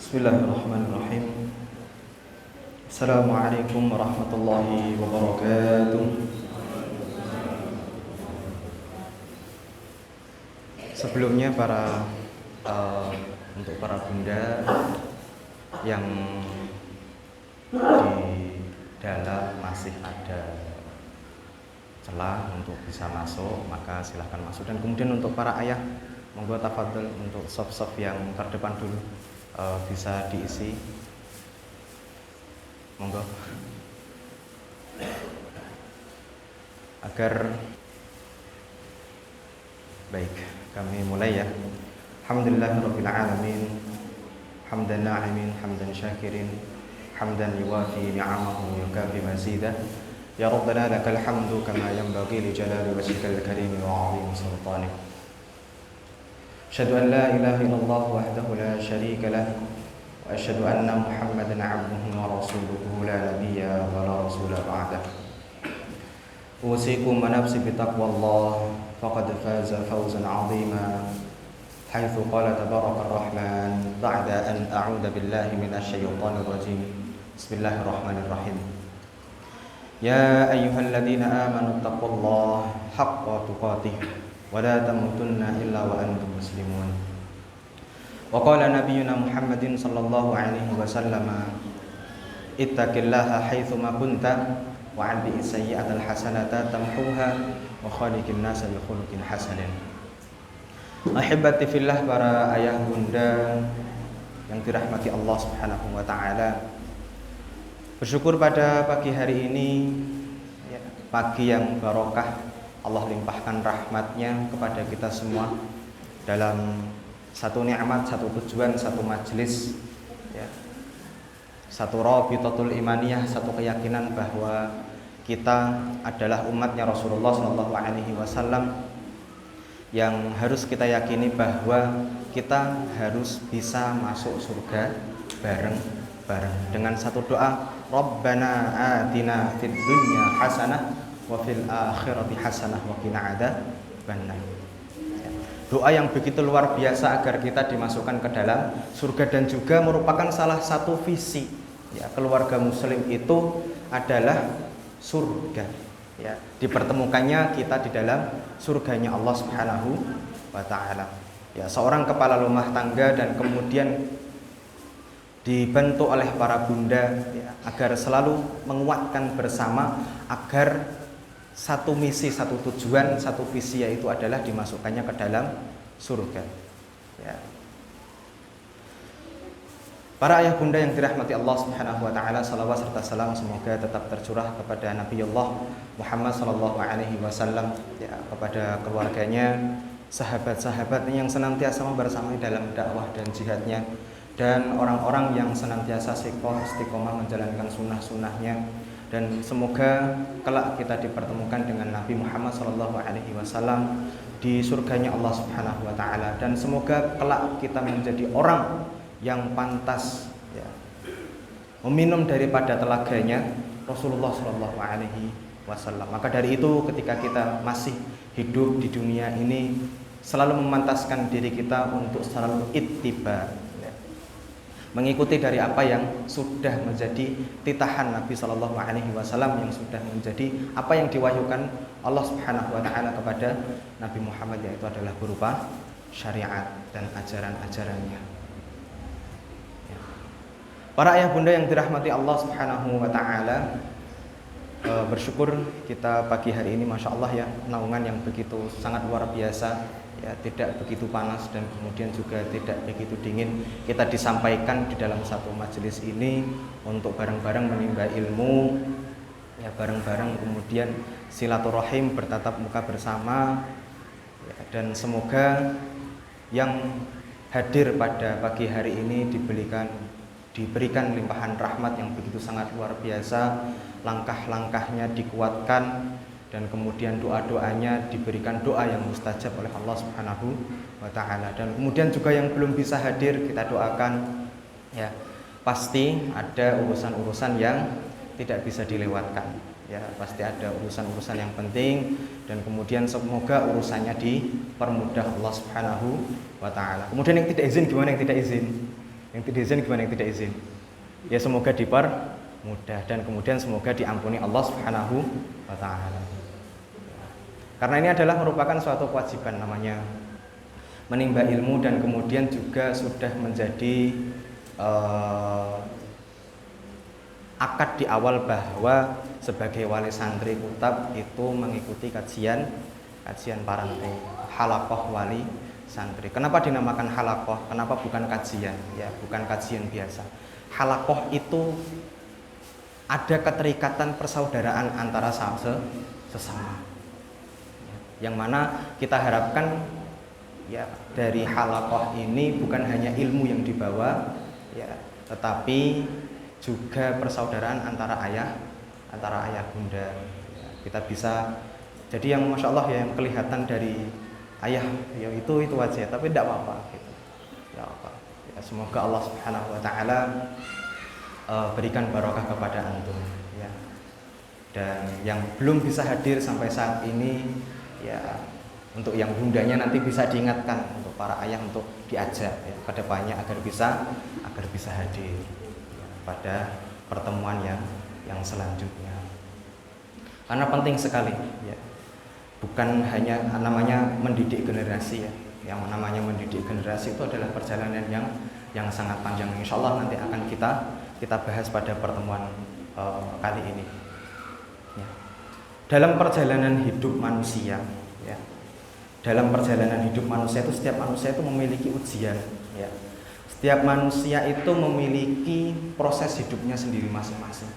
Bismillahirrahmanirrahim. Assalamualaikum warahmatullahi wabarakatuh. Sebelumnya untuk para bunda yang di dalam masih ada celah untuk bisa masuk, maka silahkan masuk. Dan kemudian untuk para ayah, monggo tafadhol untuk saf-saf yang terdepan dulu bisa diisi, monggo, agar baik. Kami mulai ya. Alhamdulillahirabbil alamin, hamdan na'imin, hamdan syakirin, hamdan yuwafi ni'amahu yukafi mazidah. Ya Rabbana lakal hamdu kama yanbaghi li jalali wajhikal karim wa 'azimi sultanik. Asyhadu an la ilaha illallah wahdahu la syarika lah wa asyhadu anna Muhammadan 'abduhu wa rasuluhu la nabiyya wa la rasula ba'dah. Usikum wa nafsi bi taqwallah faqad faza fawzan 'azima. Haitsu qala tabarakar rahman ba'da an a'udzu billahi minasy syaithanir rajim. Bismillahirrahmanirrahim. Ya ayyuhalladzina amanu taqullaha haqqa tuqatih wa la tamutunna illa wa antum muslimun. Wa qala nabiyyuna Muhammadin sallallahu alaihi wasallam, ittaqillaha haitsu ma kunta wa 'addi sayyi'atal hasanata tamhuha wa khaliqin nasa bi khuluqin hasanin. Ahibati fillah, para ayah bunda yang dirahmati Allah Subhanahu wa taala. Bersyukur pada pagi hari ini ya, pagi yang barokah. Allah limpahkan rahmatnya kepada kita semua dalam satu nikmat, satu tujuan, satu majelis ya, satu rabitatul imaniyah, satu keyakinan bahwa kita adalah umatnya Rasulullah SAW yang harus kita yakini bahwa kita harus bisa masuk surga bareng-bareng dengan satu doa, Rabbana atina fid dunya hasanah wa fil akhirati hasanah wa qina adzabannar. Doa yang begitu luar biasa agar kita dimasukkan ke dalam surga, dan juga merupakan salah satu visi ya, keluarga muslim itu adalah surga ya, dipertemukannya kita di dalam surganya Allah Subhanahu wa taala. Ya, seorang kepala rumah tangga dan kemudian dibantu oleh para bunda ya, agar selalu menguatkan bersama agar satu misi, satu tujuan, satu visi, yaitu adalah dimasukkannya ke dalam surga ya. Para ayah bunda yang dirahmati Allah Subhanahu wa taala, salawat serta salam semoga tetap tercurah kepada Nabi Allah Muhammad sallallahu alaihi wasallam ya, kepada keluarganya, sahabat-sahabatnya yang senantiasa bersama dalam dakwah dan jihadnya, dan orang-orang yang senantiasa istiqomah menjalankan sunnah-sunnahnya. Dan semoga kelak kita dipertemukan dengan Nabi Muhammad SAW di surganya Allah Subhanahu wa taala, dan semoga kelak kita menjadi orang yang pantas ya, meminum daripada telaganya Rasulullah SAW. Maka dari itu, ketika kita masih hidup di dunia ini, selalu memantaskan diri kita untuk selalu ittiba, mengikuti dari apa yang sudah menjadi titahan Nabi Shallallahu Alaihi Wasallam, yang sudah menjadi apa yang diwahyukan Allah Subhanahu Wa Taala kepada Nabi Muhammad, yaitu adalah berupa syariat dan ajaran-ajarannya. Ya. Para ayah bunda yang dirahmati Allah Subhanahu Wa Taala, bersyukur kita pagi hari ini, masya Allah ya, naungan yang begitu sangat luar biasa. Ya, tidak begitu panas dan kemudian juga tidak begitu dingin. Kita disampaikan di dalam satu majelis ini untuk bareng-bareng menimba ilmu ya, bareng-bareng kemudian silaturahim, bertatap muka bersama ya, dan semoga yang hadir pada pagi hari ini diberikan limpahan rahmat yang begitu sangat luar biasa, langkah-langkahnya dikuatkan, dan kemudian doa-doanya diberikan doa yang mustajab oleh Allah Subhanahu wa taala. Dan kemudian juga yang belum bisa hadir, kita doakan ya, pasti ada urusan-urusan yang tidak bisa dilewatkan ya, pasti ada urusan-urusan yang penting, dan kemudian semoga urusannya dipermudah Allah Subhanahu wa taala. Kemudian yang tidak izin, gimana yang tidak izin? Yang tidak izin gimana yang tidak izin? Ya semoga dipermudah dan kemudian semoga diampuni Allah Subhanahu wa taala. Karena ini adalah merupakan suatu kewajiban namanya menimba ilmu dan kemudian juga sudah menjadi akad di awal bahwa sebagai wali santri kutab itu mengikuti kajian paranti, halaqah wali santri. Kenapa dinamakan halaqah? Kenapa bukan kajian? Ya, bukan kajian biasa. Halaqah itu ada keterikatan persaudaraan antara sesama. Yang mana kita harapkan ya dari halaqah ini bukan hanya ilmu yang dibawa ya, tetapi juga persaudaraan antara ayah bunda ya, kita bisa jadi yang masya Allah ya yang kelihatan dari ayah ya itu aja tapi tidak apa-apa gitu. Ya, apa. Ya, semoga Allah Subhanahu wa taala berikan barokah kepada antum ya. Dan yang belum bisa hadir sampai saat ini ya untuk yang bundanya nanti bisa diingatkan untuk para ayah untuk diajak ya, ke depannya agar bisa hadir pada pertemuan yang selanjutnya. Karena penting sekali ya. Bukan hanya namanya mendidik generasi ya. Yang namanya mendidik generasi itu adalah perjalanan yang sangat panjang. Insya Allah nanti akan kita bahas pada pertemuan kali ini. Ya. Dalam perjalanan hidup manusia ya. Dalam perjalanan hidup manusia itu setiap manusia itu memiliki ujian ya. Setiap manusia itu memiliki proses hidupnya sendiri masing-masing.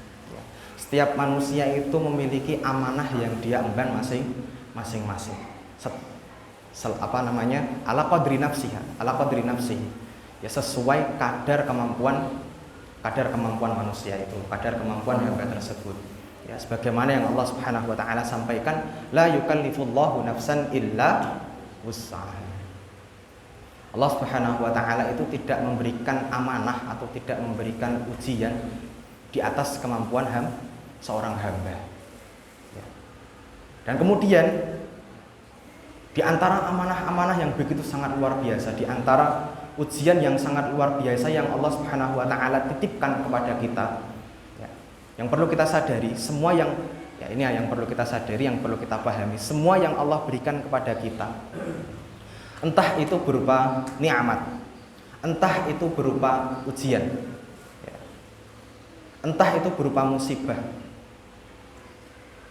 Setiap manusia itu memiliki amanah yang dia emban masing-masing. Ala qadri nafsihi. Ya sesuai kadar kemampuan manusia itu, kadar kemampuan hamba tersebut. Ya sebagaimana yang Allah Subhanahu wa taala sampaikan, la yukallifullahu nafsan illa wus'aha. Allah Subhanahu wa taala itu tidak memberikan amanah atau tidak memberikan ujian di atas kemampuan seorang hamba. Ya. Dan kemudian di antara amanah-amanah yang begitu sangat luar biasa, di antara ujian yang sangat luar biasa yang Allah Subhanahu wa taala titipkan kepada kita. Ya. Yang perlu kita sadari, semua yang ini yang perlu kita sadari, yang perlu kita pahami, semua yang Allah berikan kepada kita entah itu berupa nikmat, entah itu berupa ujian, entah itu berupa musibah,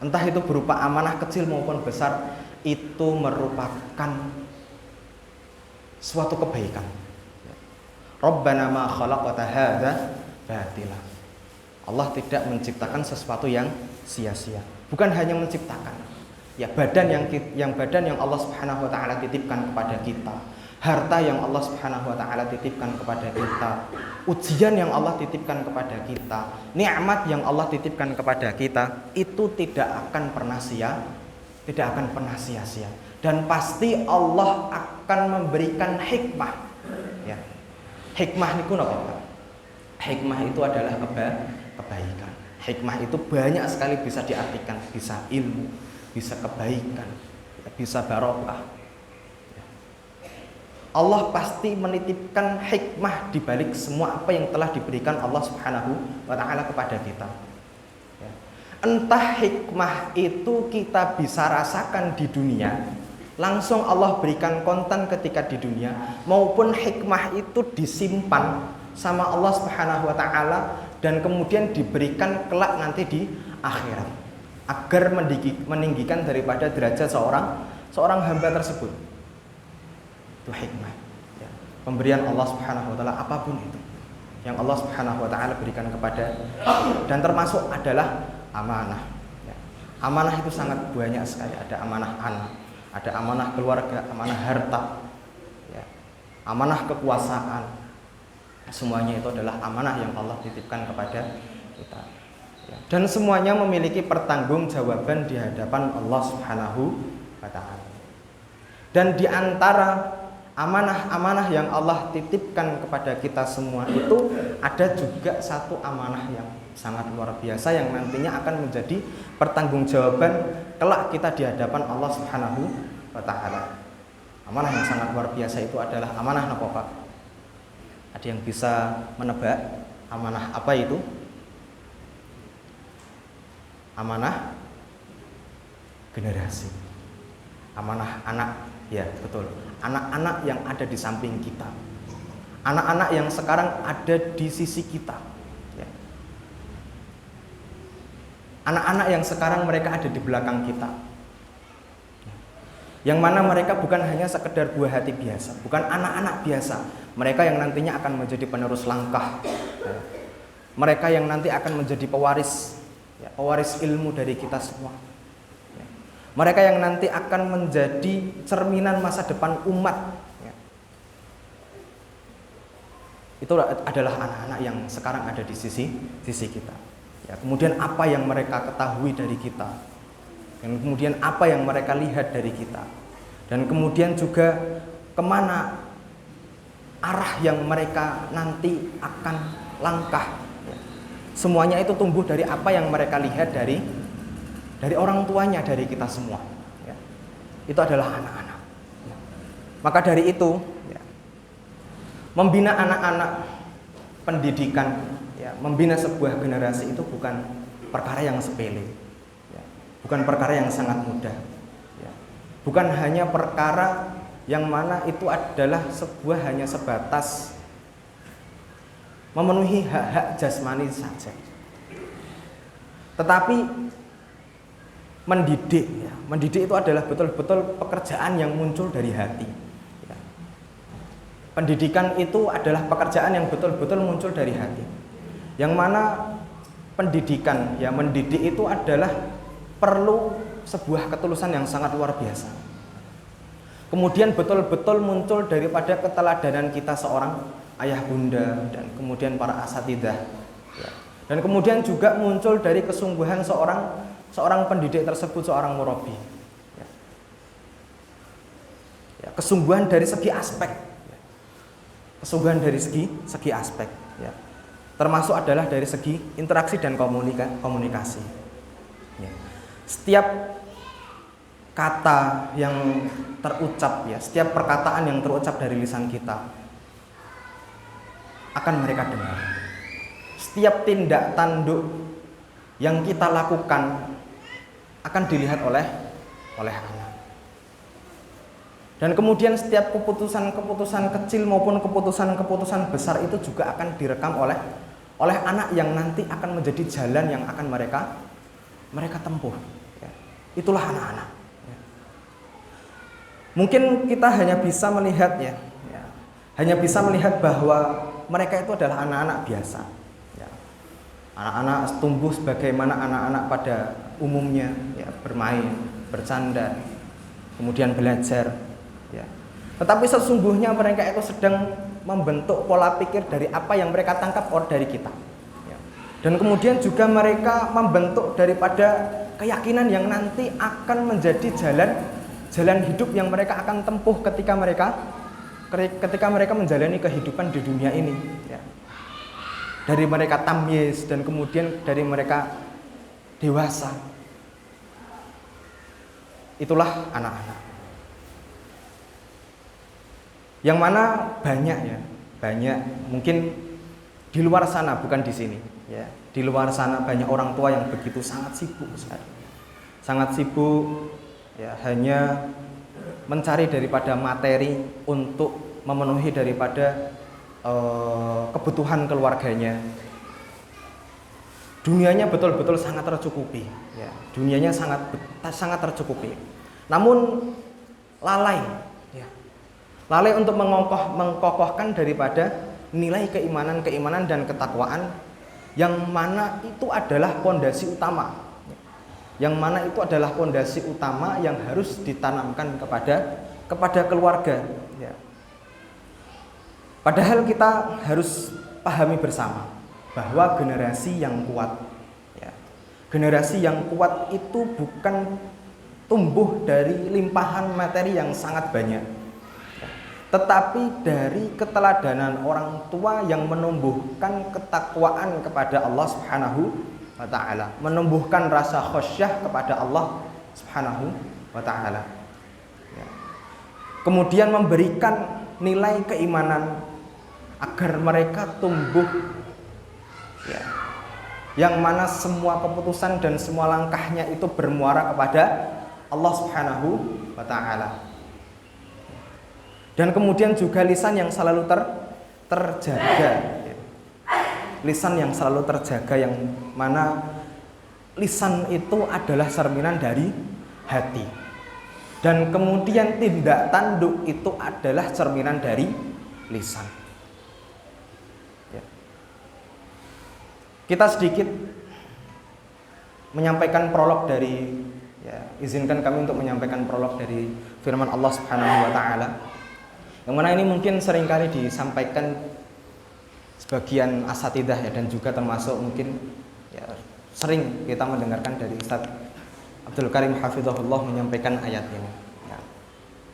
entah itu berupa amanah kecil maupun besar, itu merupakan suatu kebaikan. Rabbana ma khalaqta hadza batila. Allah tidak menciptakan sesuatu yang sia-sia. Bukan hanya menciptakan, ya badan yang Allah Subhanahu wa taala titipkan kepada kita, harta yang Allah Subhanahu wa taala titipkan kepada kita, ujian yang Allah titipkan kepada kita, nikmat yang Allah titipkan kepada kita, itu tidak akan pernah sia-sia. Dan pasti Allah akan memberikan hikmah. Ya. Hikmah niku napa? Hikmah itu adalah kebaikan. Hikmah itu banyak sekali bisa diartikan, bisa ilmu, bisa kebaikan, bisa barokah. Allah pasti menitipkan hikmah di balik semua apa yang telah diberikan Allah Subhanahu wa taala kepada kita. Entah hikmah itu kita bisa rasakan di dunia, langsung Allah berikan konten ketika di dunia, maupun hikmah itu disimpan sama Allah Subhanahu wa taala dan kemudian diberikan kelak nanti di akhirat, agar meninggikan daripada derajat seorang hamba tersebut. Itu hikmah ya. Pemberian Allah Subhanahu wa taala apapun itu yang Allah Subhanahu wa taala berikan kepada kita. Dan termasuk adalah amanah ya. Amanah itu sangat banyak sekali. Ada amanah anak, ada amanah keluarga, amanah harta ya. Amanah kekuasaan. Semuanya itu adalah amanah yang Allah titipkan kepada kita ya. Dan semuanya memiliki pertanggungjawaban di hadapan Allah Subhanahu wa taala. Dan di antara amanah-amanah yang Allah titipkan kepada kita semua itu ada juga satu amanah yang sangat luar biasa yang nantinya akan menjadi pertanggungjawaban kelak kita di hadapan Allah Subhanahu wa taala. Amanah yang sangat luar biasa itu adalah amanah napa Pak? Ada yang bisa menebak amanah apa itu? Amanah generasi. Amanah anak, ya betul. Anak-anak yang ada di samping kita. Anak-anak yang sekarang ada di sisi kita. Ya. Anak-anak yang sekarang mereka ada di belakang kita. Yang mana mereka bukan hanya sekedar buah hati biasa, bukan anak-anak biasa. Mereka yang nantinya akan menjadi penerus langkah. Ya. Mereka yang nanti akan menjadi pewaris, ya, pewaris ilmu dari kita semua. Ya. Mereka yang nanti akan menjadi cerminan masa depan umat. Ya. Itu adalah anak-anak yang sekarang ada di sisi kita. Ya. Kemudian apa yang mereka ketahui dari kita? Dan kemudian apa yang mereka lihat dari kita, dan kemudian juga kemana arah yang mereka nanti akan langkah. Semuanya itu tumbuh dari apa yang mereka lihat dari orang tuanya, dari kita semua. Itu adalah anak-anak. Maka dari itu, membina anak-anak, pendidikan, membina sebuah generasi itu bukan perkara yang sepele. Bukan perkara yang sangat mudah, bukan hanya perkara yang mana itu adalah sebuah hanya sebatas memenuhi hak-hak jasmani saja. Tetapi mendidik itu adalah betul-betul pekerjaan yang muncul dari hati. Pendidikan itu adalah pekerjaan yang betul-betul muncul dari hati. Yang mana pendidikan, mendidik itu adalah perlu sebuah ketulusan yang sangat luar biasa. Kemudian betul-betul muncul daripada keteladanan kita seorang ayah bunda dan kemudian para asatidzah. Dan kemudian juga muncul dari kesungguhan seorang pendidik tersebut, seorang murabi. Kesungguhan dari segi aspek. Kesungguhan dari segi aspek. Termasuk adalah dari segi interaksi dan komunikasi. Setiap kata yang terucap, setiap perkataan yang terucap dari lisan kita akan mereka dengar. Setiap tindak tanduk yang kita lakukan akan dilihat oleh anak. Dan kemudian setiap keputusan kecil maupun keputusan besar itu juga akan direkam oleh anak yang nanti akan menjadi jalan yang akan mereka tempuh. Itulah anak-anak. Mungkin kita hanya bisa melihat hanya bisa melihat bahwa mereka itu adalah anak-anak biasa. Anak-anak tumbuh sebagaimana anak-anak pada umumnya, bermain, bercanda, kemudian belajar. Tetapi sesungguhnya mereka itu sedang membentuk pola pikir dari apa yang mereka tangkap dari kita. Dan kemudian juga mereka membentuk daripada keyakinan yang nanti akan menjadi jalan hidup yang mereka akan tempuh ketika mereka menjalani kehidupan di dunia ini. Dari mereka tamyiz dan kemudian dari mereka dewasa. Itulah anak-anak. Yang mana banyak mungkin di luar sana, bukan di sini. Di luar sana banyak orang tua yang begitu sangat sibuk sekali. Sangat sibuk, hanya mencari daripada materi untuk memenuhi daripada kebutuhan keluarganya. Dunianya betul-betul sangat tercukupi, dunianya sangat tercukupi. Namun lalai untuk mengkokohkan daripada nilai keimanan dan ketakwaan, yang mana itu adalah pondasi utama. Yang mana itu adalah pondasi utama yang harus ditanamkan kepada keluarga. Padahal kita harus pahami bersama bahwa generasi yang kuat itu bukan tumbuh dari limpahan materi yang sangat banyak, tetapi dari keteladanan orang tua yang menumbuhkan ketakwaan kepada Allah Subhanahu wa ta'ala, menumbuhkan rasa khasyah kepada Allah Subhanahu wa ta'ala. Kemudian memberikan nilai keimanan agar mereka tumbuh, ya, yang mana semua keputusan dan semua langkahnya itu bermuara kepada Allah Subhanahu wa Ta'ala. Dan kemudian juga lisan yang selalu terjaga, ya. Lisan yang selalu terjaga, yang mana lisan itu adalah cerminan dari hati. Dan kemudian tindak tanduk itu adalah cerminan dari lisan. Ya. Kita sedikit menyampaikan prolog dari, ya, izinkan kami untuk menyampaikan prolog dari firman Allah Subhanahu wa Ta'ala, yang mana ini mungkin seringkali disampaikan sebagian asatidah, ya, dan juga termasuk mungkin, ya, sering kita mendengarkan dari Ustaz Abdul Karim Hafizahullah menyampaikan ayat ini, ya,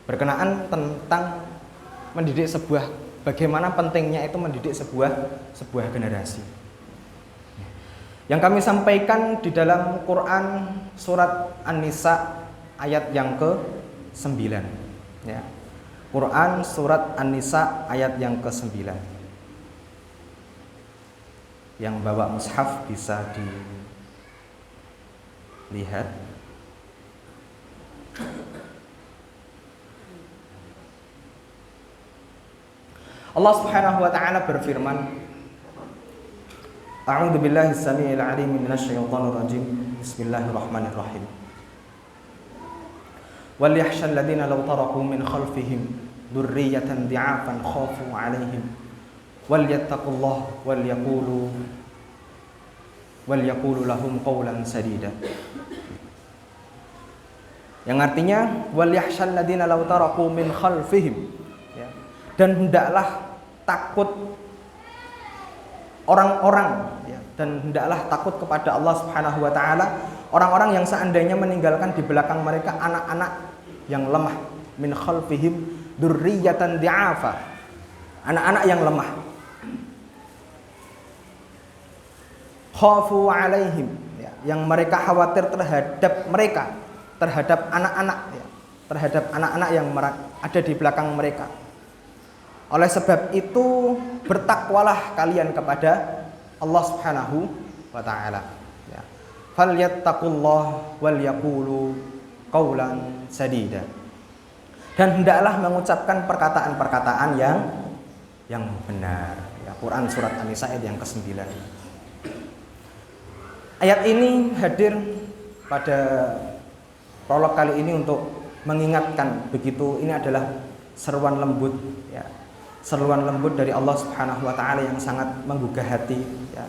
berkenaan tentang mendidik bagaimana pentingnya itu mendidik sebuah generasi. Yang kami sampaikan di dalam Quran surat An-Nisa ayat yang ke-9, ya. Quran surat An-Nisa ayat yang ke-9. Yang bawa mushaf bisa dilihat. Allah Subhanahu wa Ta'ala berfirman, A'udzu billahi as-sami'il 'alim minasyaitonir rajim. Bismillahirrahmanirrahim. Wal yakhshal ladzina law taraku min khalfihim dzurriyyatan dhi'afan khafu 'alaihim wal yattaqullaha wal yaqulu lahum qawlan sadida. Yang artinya wal yakhshal ladzina law taraku min khalfihim, ya, dan hendaklah takut orang-orang, ya, dan hendaklah takut kepada Allah Subhanahu wa Ta'ala orang-orang yang seandainya meninggalkan di belakang mereka anak-anak yang lemah, min khalfihim dzurriyyatan dhi'afa, anak-anak yang lemah, khafu 'alaihim, ya, yang mereka khawatir terhadap mereka, terhadap anak-anak, ya, terhadap anak-anak yang ada di belakang mereka. Oleh sebab itu bertakwalah kalian kepada Allah Subhanahu wa Ta'ala, ya. Falyattaqullah wal yaqulu qawlan sadida. Dan hendaklah mengucapkan perkataan-perkataan yang benar, ya. Quran surat An-Nisa ayat yang ke-9. Ayat ini hadir pada prolog kali ini untuk mengingatkan begitu ini adalah seruan lembut, ya, seruan lembut dari Allah Subhanahu wa Ta'ala yang sangat menggugah hati, ya,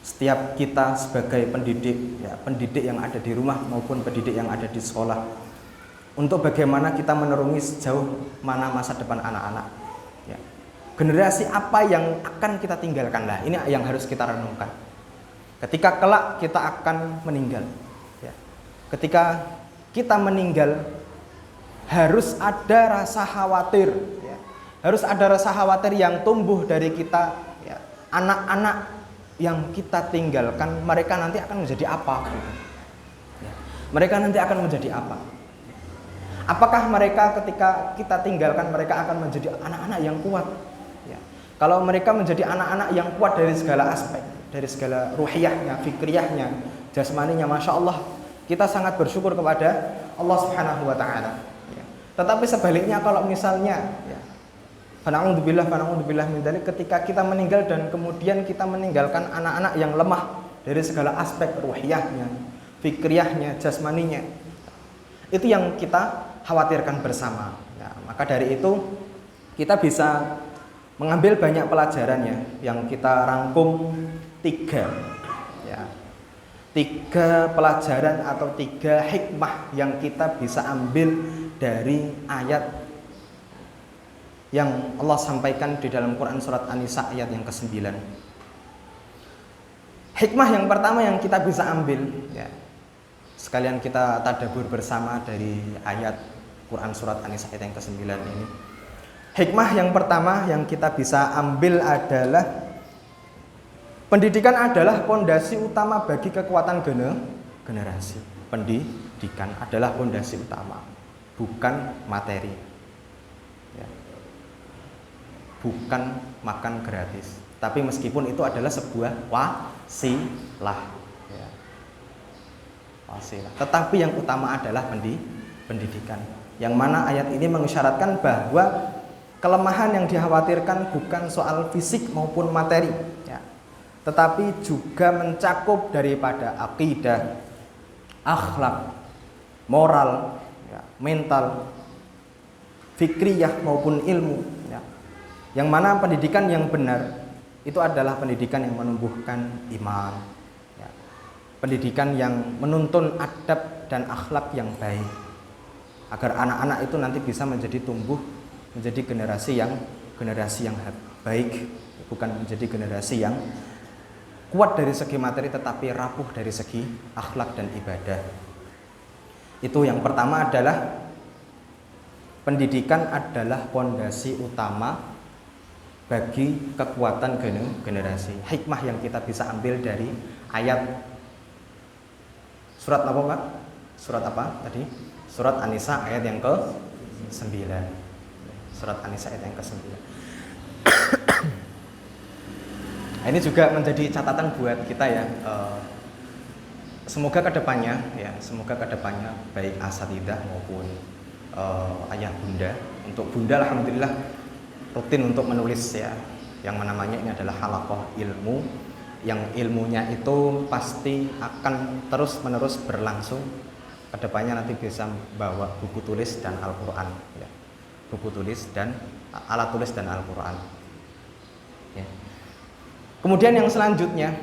setiap kita sebagai pendidik, ya, pendidik yang ada di rumah maupun pendidik yang ada di sekolah, untuk bagaimana kita menuruni sejauh mana masa depan anak-anak, ya. Generasi apa yang akan kita tinggalkan, lah ini yang harus kita renungkan. Ketika kelak kita akan meninggal, ya, ketika kita meninggal harus ada rasa khawatir, ya. Harus ada rasa khawatir yang tumbuh dari kita, ya. Anak-anak yang kita tinggalkan, mereka nanti akan menjadi apa, ya. Mereka nanti akan menjadi apa? Apakah mereka ketika kita tinggalkan mereka akan menjadi anak-anak yang kuat, ya. Kalau mereka menjadi anak-anak yang kuat dari segala aspek, dari segala ruhiyahnya, fikriyahnya, jasmaninya, Masya Allah, kita sangat bersyukur kepada Allah Subhanahu wa Ta'ala, ya. Tetapi sebaliknya kalau misalnya, ya, Fana'udzubillah min dzalik, ketika kita meninggal dan kemudian kita meninggalkan anak-anak yang lemah dari segala aspek ruhiyahnya, fikriyahnya, jasmaninya, itu yang kita khawatirkan bersama, ya. Maka dari itu kita bisa mengambil banyak pelajarannya yang kita rangkum 3, ya. 3 pelajaran atau 3 hikmah yang kita bisa ambil dari ayat yang Allah sampaikan di dalam Quran surat An-Nisa ayat yang ke-9. Hikmah yang pertama yang kita bisa ambil, ya, sekalian kita tadabbur bersama dari ayat Quran surat An-Nisa ayat yang ke-9 ini. Hikmah yang pertama yang kita bisa ambil adalah pendidikan adalah pondasi utama bagi kekuatan generasi. Pendidikan adalah pondasi utama, bukan materi, ya. bukan makan gratis. Tapi meskipun itu adalah sebuah wasilah, ya. Wasilah. Tetapi yang utama adalah pendidikan. Yang mana ayat ini mengisyaratkan bahwa kelemahan yang dikhawatirkan bukan soal fisik maupun materi, ya. Tetapi juga mencakup daripada akidah, akhlak, moral, ya, mental, fikriyah maupun ilmu, ya. Yang mana pendidikan yang benar itu adalah pendidikan yang menumbuhkan iman, ya. Pendidikan yang menuntun adab dan akhlak yang baik, agar anak-anak itu nanti bisa tumbuh menjadi generasi yang baik, bukan menjadi generasi yang kuat dari segi materi tetapi rapuh dari segi akhlak dan ibadah. Itu yang pertama adalah pendidikan adalah pondasi utama bagi kekuatan generasi. Hikmah yang kita bisa ambil dari ayat surat apa, Pak? Surat apa tadi? Surat An-Nisa ayat yang ke-9. Surat An-Nisa ayat yang ke-9. Nah, ini juga menjadi catatan buat kita, ya. Semoga kedepannya baik asatidzah maupun ayah bunda, untuk bunda alhamdulillah rutin untuk menulis, ya, yang namanya ini adalah halaqah ilmu, yang ilmunya itu pasti akan terus menerus berlangsung. Kedepannya nanti bisa bawa buku tulis dan Al-Quran, ya. Buku tulis dan alat tulis dan Al-Quran, ya. Kemudian yang selanjutnya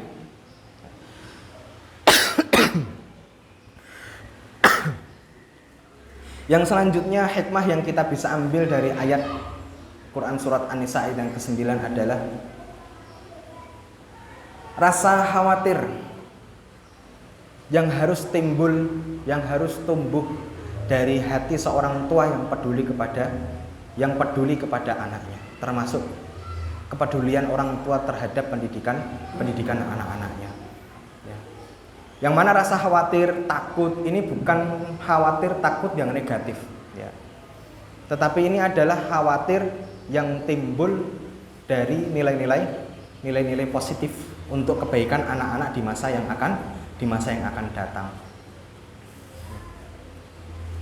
hikmah yang kita bisa ambil dari ayat Quran surat An-Nisa ayat yang ke-9 adalah rasa khawatir yang harus timbul, yang harus tumbuh dari hati seorang tua yang peduli kepada anaknya, termasuk kepedulian orang tua terhadap pendidikan anak-anaknya, ya. Yang mana rasa khawatir, takut ini bukan khawatir takut yang negatif, ya. Tetapi ini adalah khawatir yang timbul dari nilai-nilai positif untuk kebaikan anak-anak di masa yang akan datang.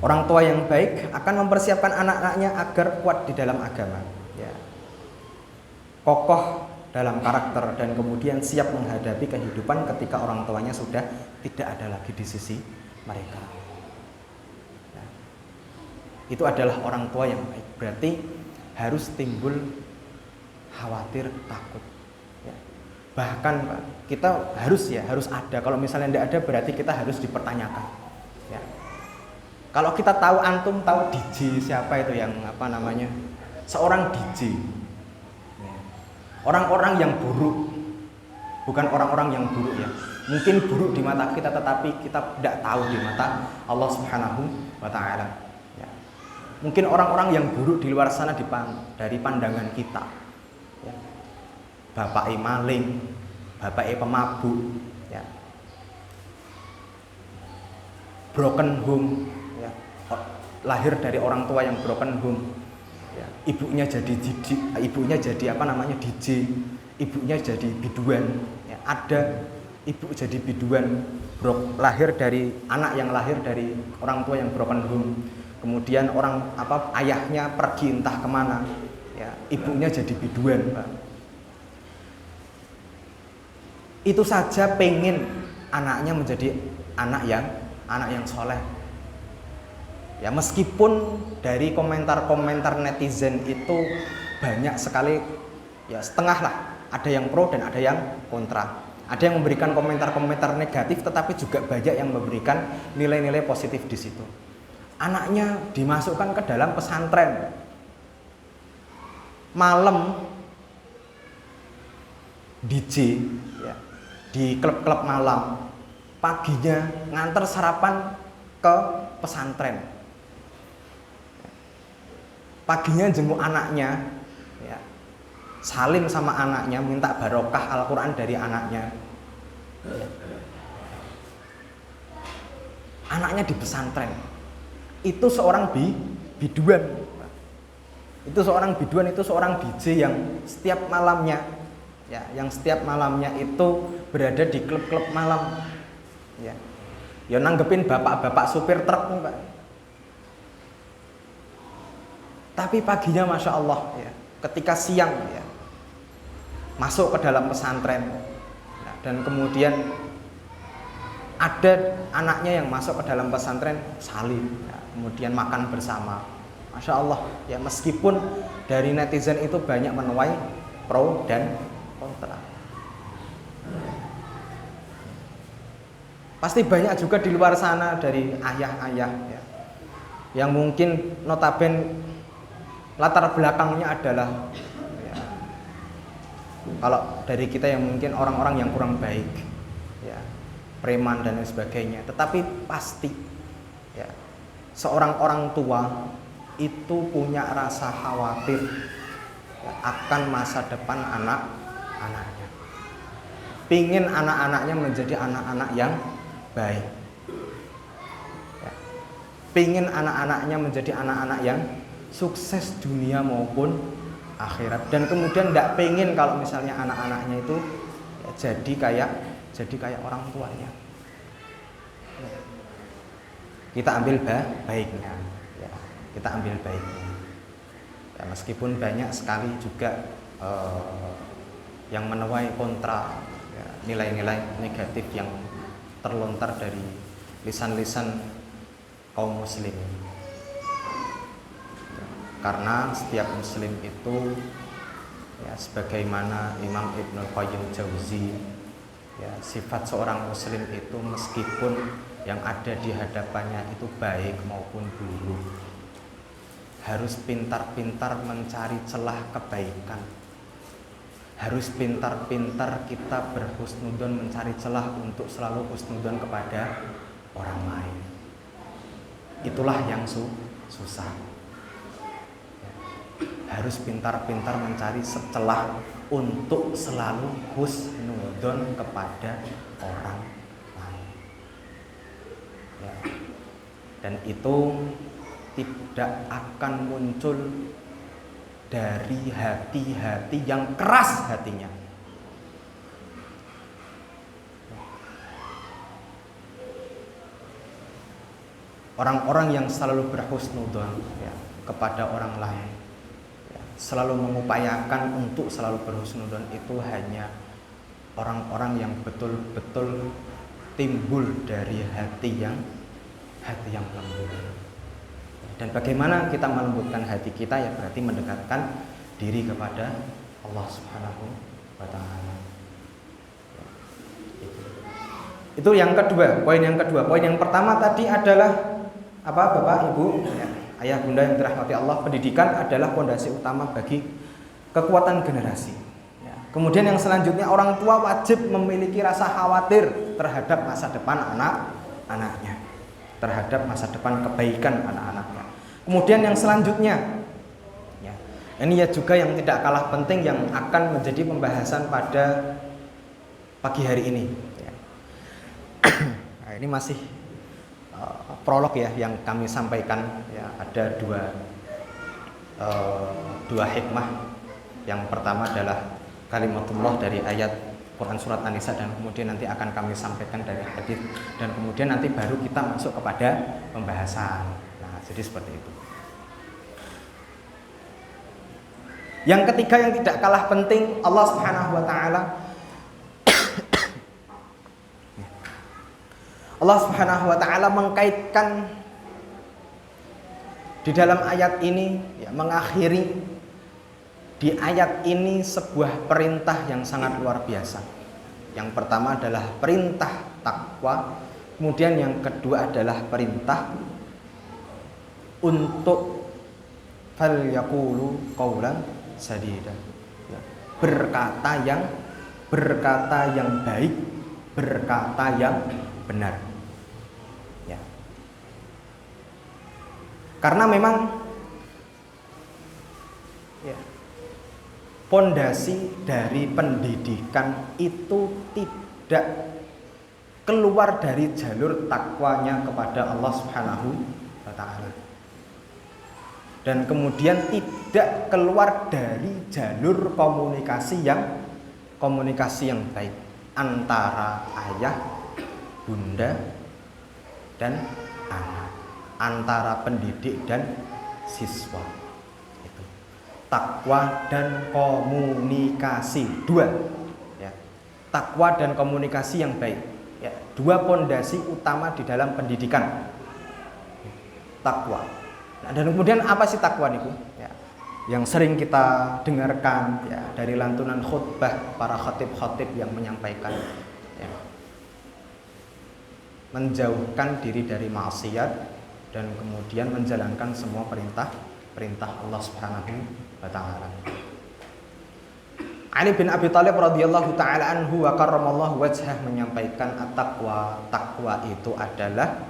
Orang tua yang baik akan mempersiapkan anak-anaknya agar kuat di dalam agama, ya. Kokoh dalam karakter dan kemudian siap menghadapi kehidupan ketika orang tuanya sudah tidak ada lagi di sisi mereka, ya. Itu adalah orang tua yang baik. Berarti harus timbul khawatir, takut, ya. Bahkan kita harus ada. Kalau misalnya tidak ada berarti kita harus dipertanyakan, ya. Kalau kita tahu, antum tahu DJ siapa itu yang seorang DJ, ya. Orang-orang yang buruk, bukan orang-orang yang buruk, ya. Mungkin buruk di mata kita tetapi kita tidak tahu di mata Allah Subhanahu wa Ta'ala. Mungkin orang-orang yang buruk di luar sana dari pandangan kita, ya. Bapak maling, bapak pemabuk, ya. Broken home, ya. Lahir dari orang tua yang broken home, ya. Ibunya jadi DJ, ibunya jadi biduan, ya. Ada ibu jadi biduan, lahir dari anak yang lahir dari orang tua yang broken home. Kemudian ayahnya pergi entah kemana, ya, ibunya jadi biduan, Pak. Itu saja pengen anaknya menjadi anak yang soleh, ya. Meskipun dari komentar-komentar netizen itu banyak sekali, ya, setengah lah, ada yang pro dan ada yang kontra. Ada yang memberikan komentar-komentar negatif, tetapi juga banyak yang memberikan nilai-nilai positif di situ. Anaknya dimasukkan ke dalam pesantren, malam DJ, ya, di klub-klub malam, paginya nganter sarapan ke pesantren, paginya jenguk anaknya, ya, salim sama anaknya, minta barokah Al-Quran dari anaknya, ya. Anaknya di pesantren. Itu seorang biduan, Itu seorang biduan itu seorang DJ yang setiap malamnya itu berada di klub-klub malam. Ya. Ya nanggepin bapak-bapak supir truk nih, Pak. Tapi paginya Masya Allah ya, ketika siang ya, masuk ke dalam pesantren dan kemudian ada anaknya yang masuk ke dalam pesantren salim ya, kemudian makan bersama. Masya Allah ya, meskipun dari netizen itu banyak menuai pro dan kontra, pasti banyak juga di luar sana dari ayah-ayah ya, yang mungkin notaben latar belakangnya adalah ya, kalau dari kita yang mungkin orang-orang yang kurang baik ya, preman dan lain sebagainya. Tetapi pasti ya, seorang orang tua itu punya rasa khawatir ya, akan masa depan anak-anaknya. Pingin anak-anaknya menjadi anak-anak yang baik ya. Pingin anak-anaknya menjadi anak-anak yang sukses dunia maupun akhirat. Dan kemudian tidak pengen kalau misalnya anak-anaknya itu ya, jadi kayak orang tuanya. Kita ambil baiknya ya, kita ambil baiknya ya, meskipun banyak sekali juga yang menuai kontra ya, nilai-nilai negatif yang terlontar dari lisan-lisan kaum muslim. Karena setiap muslim itu ya, sebagaimana Imam Ibnul Qayyim Jauzi ya, sifat seorang muslim itu meskipun yang ada di hadapannya itu baik maupun buruk, harus pintar-pintar mencari celah kebaikan, harus pintar-pintar kita berhusnudzon, mencari celah untuk selalu husnudzon kepada orang lain. Itulah yang susah. Harus pintar-pintar mencari celah untuk selalu husnudzon kepada orang lain ya. Dan itu tidak akan muncul dari hati-hati yang keras hatinya. Orang-orang yang selalu berhusnudzon ya, kepada orang lain, selalu mengupayakan untuk selalu berhusnudzon, itu hanya orang-orang yang betul-betul timbul dari hati yang lembut. Dan bagaimana kita melembutkan hati kita ya, berarti mendekatkan diri kepada Allah Subhanahu wa taala. Itu yang kedua, poin yang kedua. Poin yang pertama tadi adalah apa, Bapak, Ibu, ya, ayah bunda yang dirahmati Allah, pendidikan adalah fondasi utama bagi kekuatan generasi ya. Kemudian yang selanjutnya, orang tua wajib memiliki rasa khawatir terhadap masa depan anak-anaknya, terhadap masa depan kebaikan anak-anaknya. Kemudian yang selanjutnya ya, ini ya juga yang tidak kalah penting, yang akan menjadi pembahasan pada pagi hari ini ya. Nah, ini masih prolog ya yang kami sampaikan ya, ada dua hikmah. Yang pertama adalah kalimatullah dari ayat Quran surat An-Nisa, dan kemudian nanti akan kami sampaikan dari hadis, dan kemudian nanti baru kita masuk kepada pembahasan. Nah, jadi seperti itu. Yang ketiga yang tidak kalah penting, Allah Subhanahu wa taala Allah Subhanahu wa taala mengkaitkan di dalam ayat ini ya, mengakhiri di ayat ini sebuah perintah yang sangat luar biasa. Yang pertama adalah perintah takwa, kemudian yang kedua adalah perintah untuk falyaqulu qaulan sadida. Ya, berkata yang baik, berkata yang benar. Karena memang ya, pondasi dari pendidikan itu tidak keluar dari jalur takwanya kepada Allah Subhanahu wa taala. dan kemudian tidak keluar dari jalur komunikasi yang baik antara ayah, bunda, dan anak, antara pendidik dan siswa. Itu takwa dan komunikasi, dua ya. Takwa dan komunikasi yang baik ya, dua pondasi utama di dalam pendidikan. Takwa. Nah, dan kemudian apa sih takwa niku? Ya, yang sering kita dengarkan ya dari lantunan khutbah para khatib-khatib yang menyampaikan ya, menjauhkan diri dari maksiat dan kemudian menjalankan semua perintah Allah Subhanahu wa taala. Ali bin Abi Thalib radhiyallahu taala anhu wa karramallahu wajhah menyampaikan at-taqwa, takwa itu adalah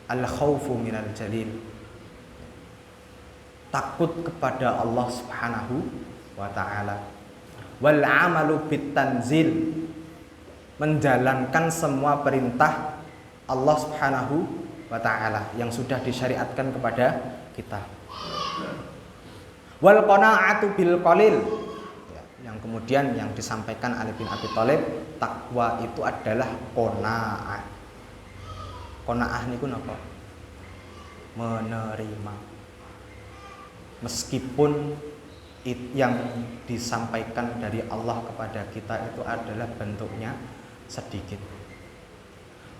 al-khaufu minal jalil, takut kepada Allah Subhanahu wa taala, wal amalu bit tanzil, menjalankan semua perintah Allah Subhanahu wa taala yang sudah disyariatkan kepada kita, wal qanaa'atu bil qalil, yang kemudian yang disampaikan Ali bin Abi Thalib, takwa itu adalah qanaa'ah. Qanaah niku napa? Menerima. Meskipun yang disampaikan dari Allah kepada kita itu adalah bentuknya sedikit.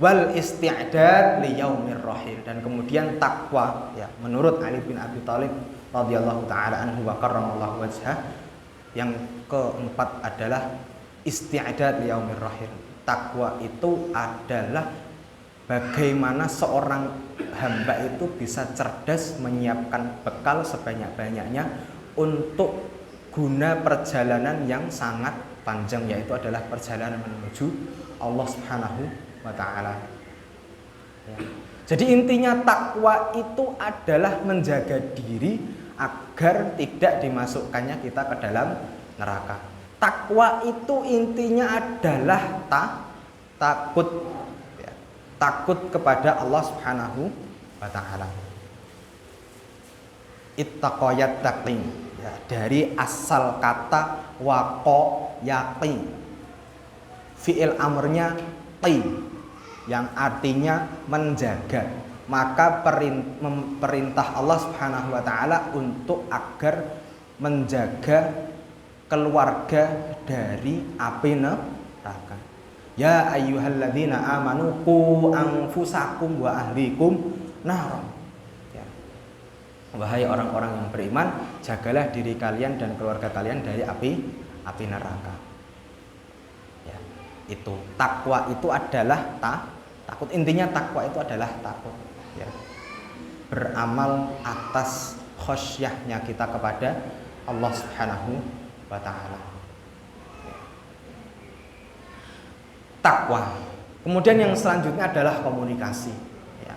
Wal isti'dad li yaumir rahil, dan kemudian takwa ya menurut Ali bin Abi Thalib radhiyallahu taala anhu wa karramallahu wajhah, yang keempat adalah isti'dad li yaumir rahil. Takwa itu adalah bagaimana seorang hamba itu bisa cerdas menyiapkan bekal sebanyak-banyaknya untuk guna perjalanan yang sangat panjang, yaitu adalah perjalanan menuju Allah Subhanahu wa taala. Ya. Jadi intinya takwa itu adalah menjaga diri agar tidak dimasukkannya kita ke dalam neraka. Takwa itu intinya adalah takut kepada Allah Subhanahu wa taala. Ittaqayat taqi ya, dari asal kata waqa yaqi. Fi'il amrnya qi yang artinya menjaga. Maka perintah Allah Subhanahu wa taala untuk agar menjaga keluarga dari api neraka. Ya ayyuhalladzina amanu qu anfusakum wa ahlikum nar. Ya. Wahai orang-orang yang beriman, jagalah diri kalian dan keluarga kalian dari api neraka. Ya, itu takwa itu adalah takut. Intinya takwa itu adalah takut. Ya. Beramal atas khosyahnya kita kepada Allah Subhanahu wa taala. Takwa. Kemudian yang selanjutnya adalah komunikasi. Ya.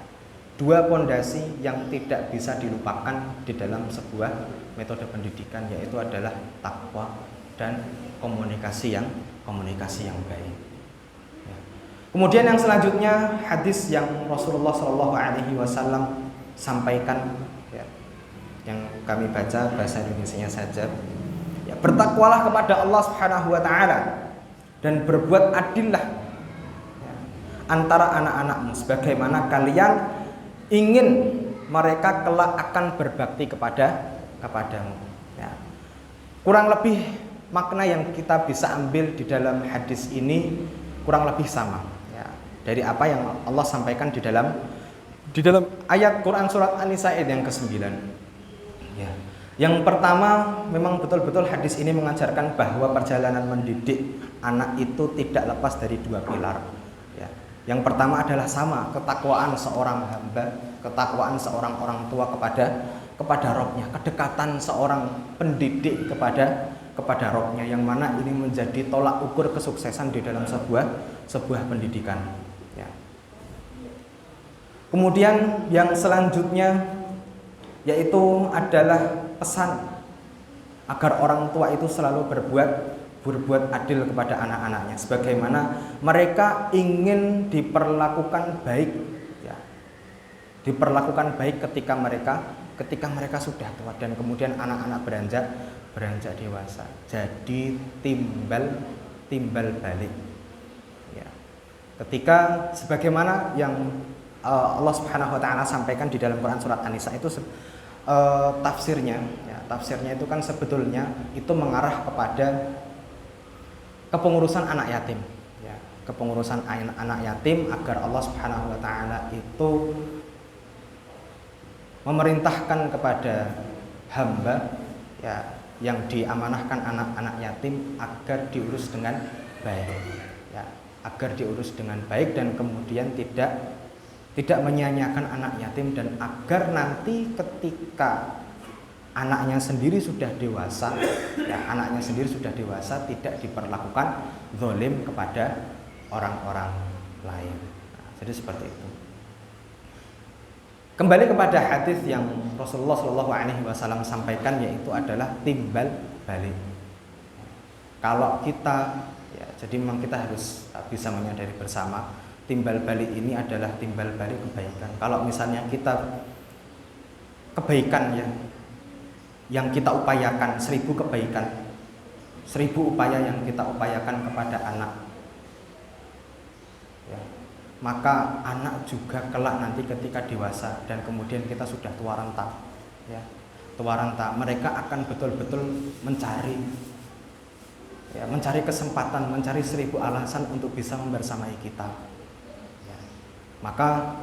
Dua pondasi yang tidak bisa dilupakan di dalam sebuah metode pendidikan, yaitu adalah takwa dan komunikasi yang baik. Ya. Kemudian yang selanjutnya hadis yang Rasulullah Shallallahu Alaihi Wasallam sampaikan, ya, yang kami baca bahasa Indonesianya saja. Ya, bertakwalah kepada Allah Subhanahu Wa Taala dan berbuat adillah antara anak-anakmu sebagaimana kalian ingin mereka kelak akan berbakti kepadamu. Ya. Kurang lebih makna yang kita bisa ambil di dalam hadis ini kurang lebih sama ya, dari apa yang Allah sampaikan di dalam ayat Quran surat An-Nisa ayat yang ke-9. Ya. Yang pertama, memang betul-betul hadis ini mengajarkan bahwa perjalanan mendidik anak itu tidak lepas dari dua pilar. Ya. Yang pertama adalah sama, ketakwaan seorang hamba, ketakwaan seorang orang tua kepada Robnya, kedekatan seorang pendidik kepada Robnya, yang mana ini menjadi tolak ukur kesuksesan di dalam sebuah pendidikan. Ya. Kemudian yang selanjutnya yaitu adalah pesan agar orang tua itu selalu berbuat adil kepada anak-anaknya, sebagaimana mereka ingin diperlakukan baik, ya, diperlakukan baik ketika mereka ketika mereka sudah tua dan kemudian anak-anak beranjak dewasa. Jadi timbal balik. Ya. Ketika sebagaimana yang Allah Subhanahu wa taala sampaikan di dalam Quran surat An-Nisa itu tafsirnya itu kan sebetulnya itu mengarah kepada kepengurusan anak yatim. Ya, kepengurusan anak yatim agar Allah Subhanahu wa taala itu memerintahkan kepada hamba ya yang diamanahkan anak-anak yatim agar diurus dengan baik. Ya, agar diurus dengan baik dan kemudian tidak menyia-nyiakan anak yatim dan agar nanti ketika anaknya sendiri sudah dewasa, tidak diperlakukan zalim kepada orang-orang lain. Nah, jadi seperti itu. Kembali kepada hadis yang Rasulullah Shallallahu Alaihi Wasallam sampaikan, yaitu adalah timbal balik. Kalau kita, ya, jadi memang kita harus bisa menyadari bersama, timbal balik ini adalah timbal balik kebaikan. Kalau misalnya kita kebaikan yang kita upayakan, 1000 kebaikan, 1000 upaya yang kita upayakan kepada anak, ya, maka anak juga kelak nanti ketika dewasa dan kemudian kita sudah tua renta, ya, mereka akan betul-betul mencari kesempatan, mencari 1000 alasan untuk bisa membersamai kita. Ya. Maka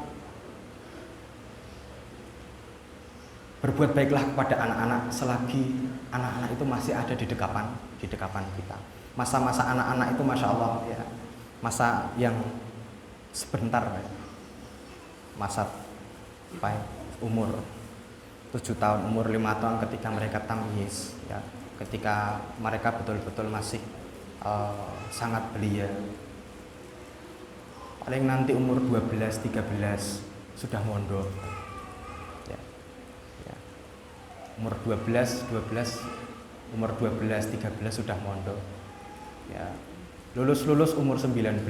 berbuat baiklah kepada anak-anak selagi anak-anak itu masih ada di dekapan kita. Masa-masa anak-anak itu masya Allah ya, masa yang sebentar ya. Masa umur 7 tahun, umur 5 tahun ketika mereka tamyiz ya, ketika mereka betul-betul masih sangat belia. Paling nanti umur 12, 13 sudah mondok. Umur 12, 13 sudah mondok. Ya. Lulus umur 19.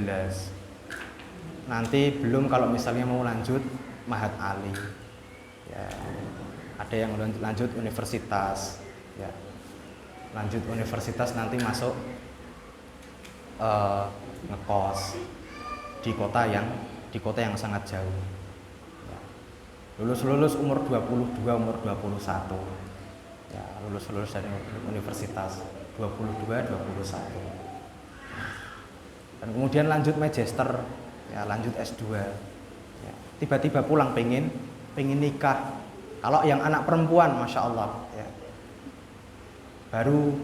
Nanti belum kalau misalnya mau lanjut Mahat Ali. Ya. Ada yang lanjut universitas, ya. Lanjut universitas nanti masuk ngekos di kota yang sangat jauh. Lulus umur 22, umur 21. Ya, lulus dari universitas 22, 21. Dan kemudian lanjut magister, ya, lanjut S2. Ya, tiba-tiba pulang pengen nikah. Kalau yang anak perempuan, masya Allah, ya, baru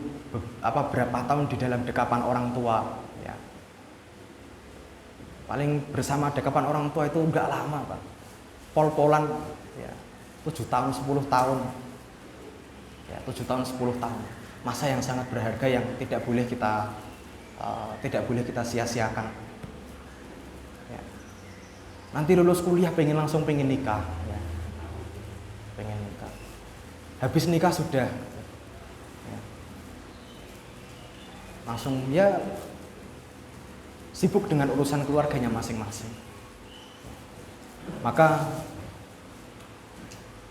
berapa tahun di dalam dekapan orang tua, ya. Paling bersama dekapan orang tua itu enggak lama, Pak. Pol-polan ya, 7 tahun 10 tahun ya, 7 tahun 10 tahun, masa yang sangat berharga yang tidak boleh kita sia-siakan ya. Nanti lulus kuliah pengen nikah ya. Habis nikah sudah ya. Langsung ya sibuk dengan urusan keluarganya masing-masing. Maka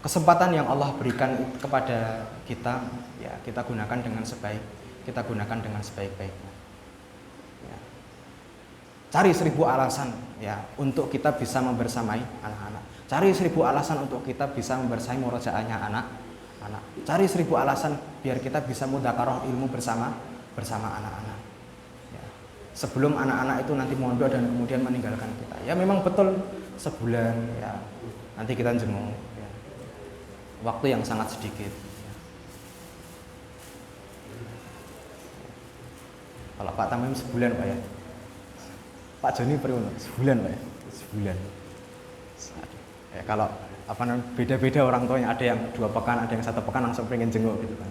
kesempatan yang Allah berikan kepada kita, ya, kita gunakan dengan sebaik-baiknya. Ya. Cari 1000 alasan ya untuk kita bisa membersamai anak-anak. Cari 1000 alasan untuk kita bisa membersamai murojaahnya anak-anak. Cari 1000 alasan biar kita bisa mudzakarah ilmu bersama anak-anak. Ya. Sebelum anak-anak itu nanti mondok dan kemudian meninggalkan kita. Ya memang betul sebulan ya nanti kita jenguk ya. Waktu yang sangat sedikit ya. Kalau Pak Tamim sebulan Pak ya, Pak Joni Priwono sebulan Pak ya, sebulan ya. Kalau beda-beda orang tuanya, ada yang 2 pekan, ada yang 1 pekan langsung pengen jenguk gitu kan.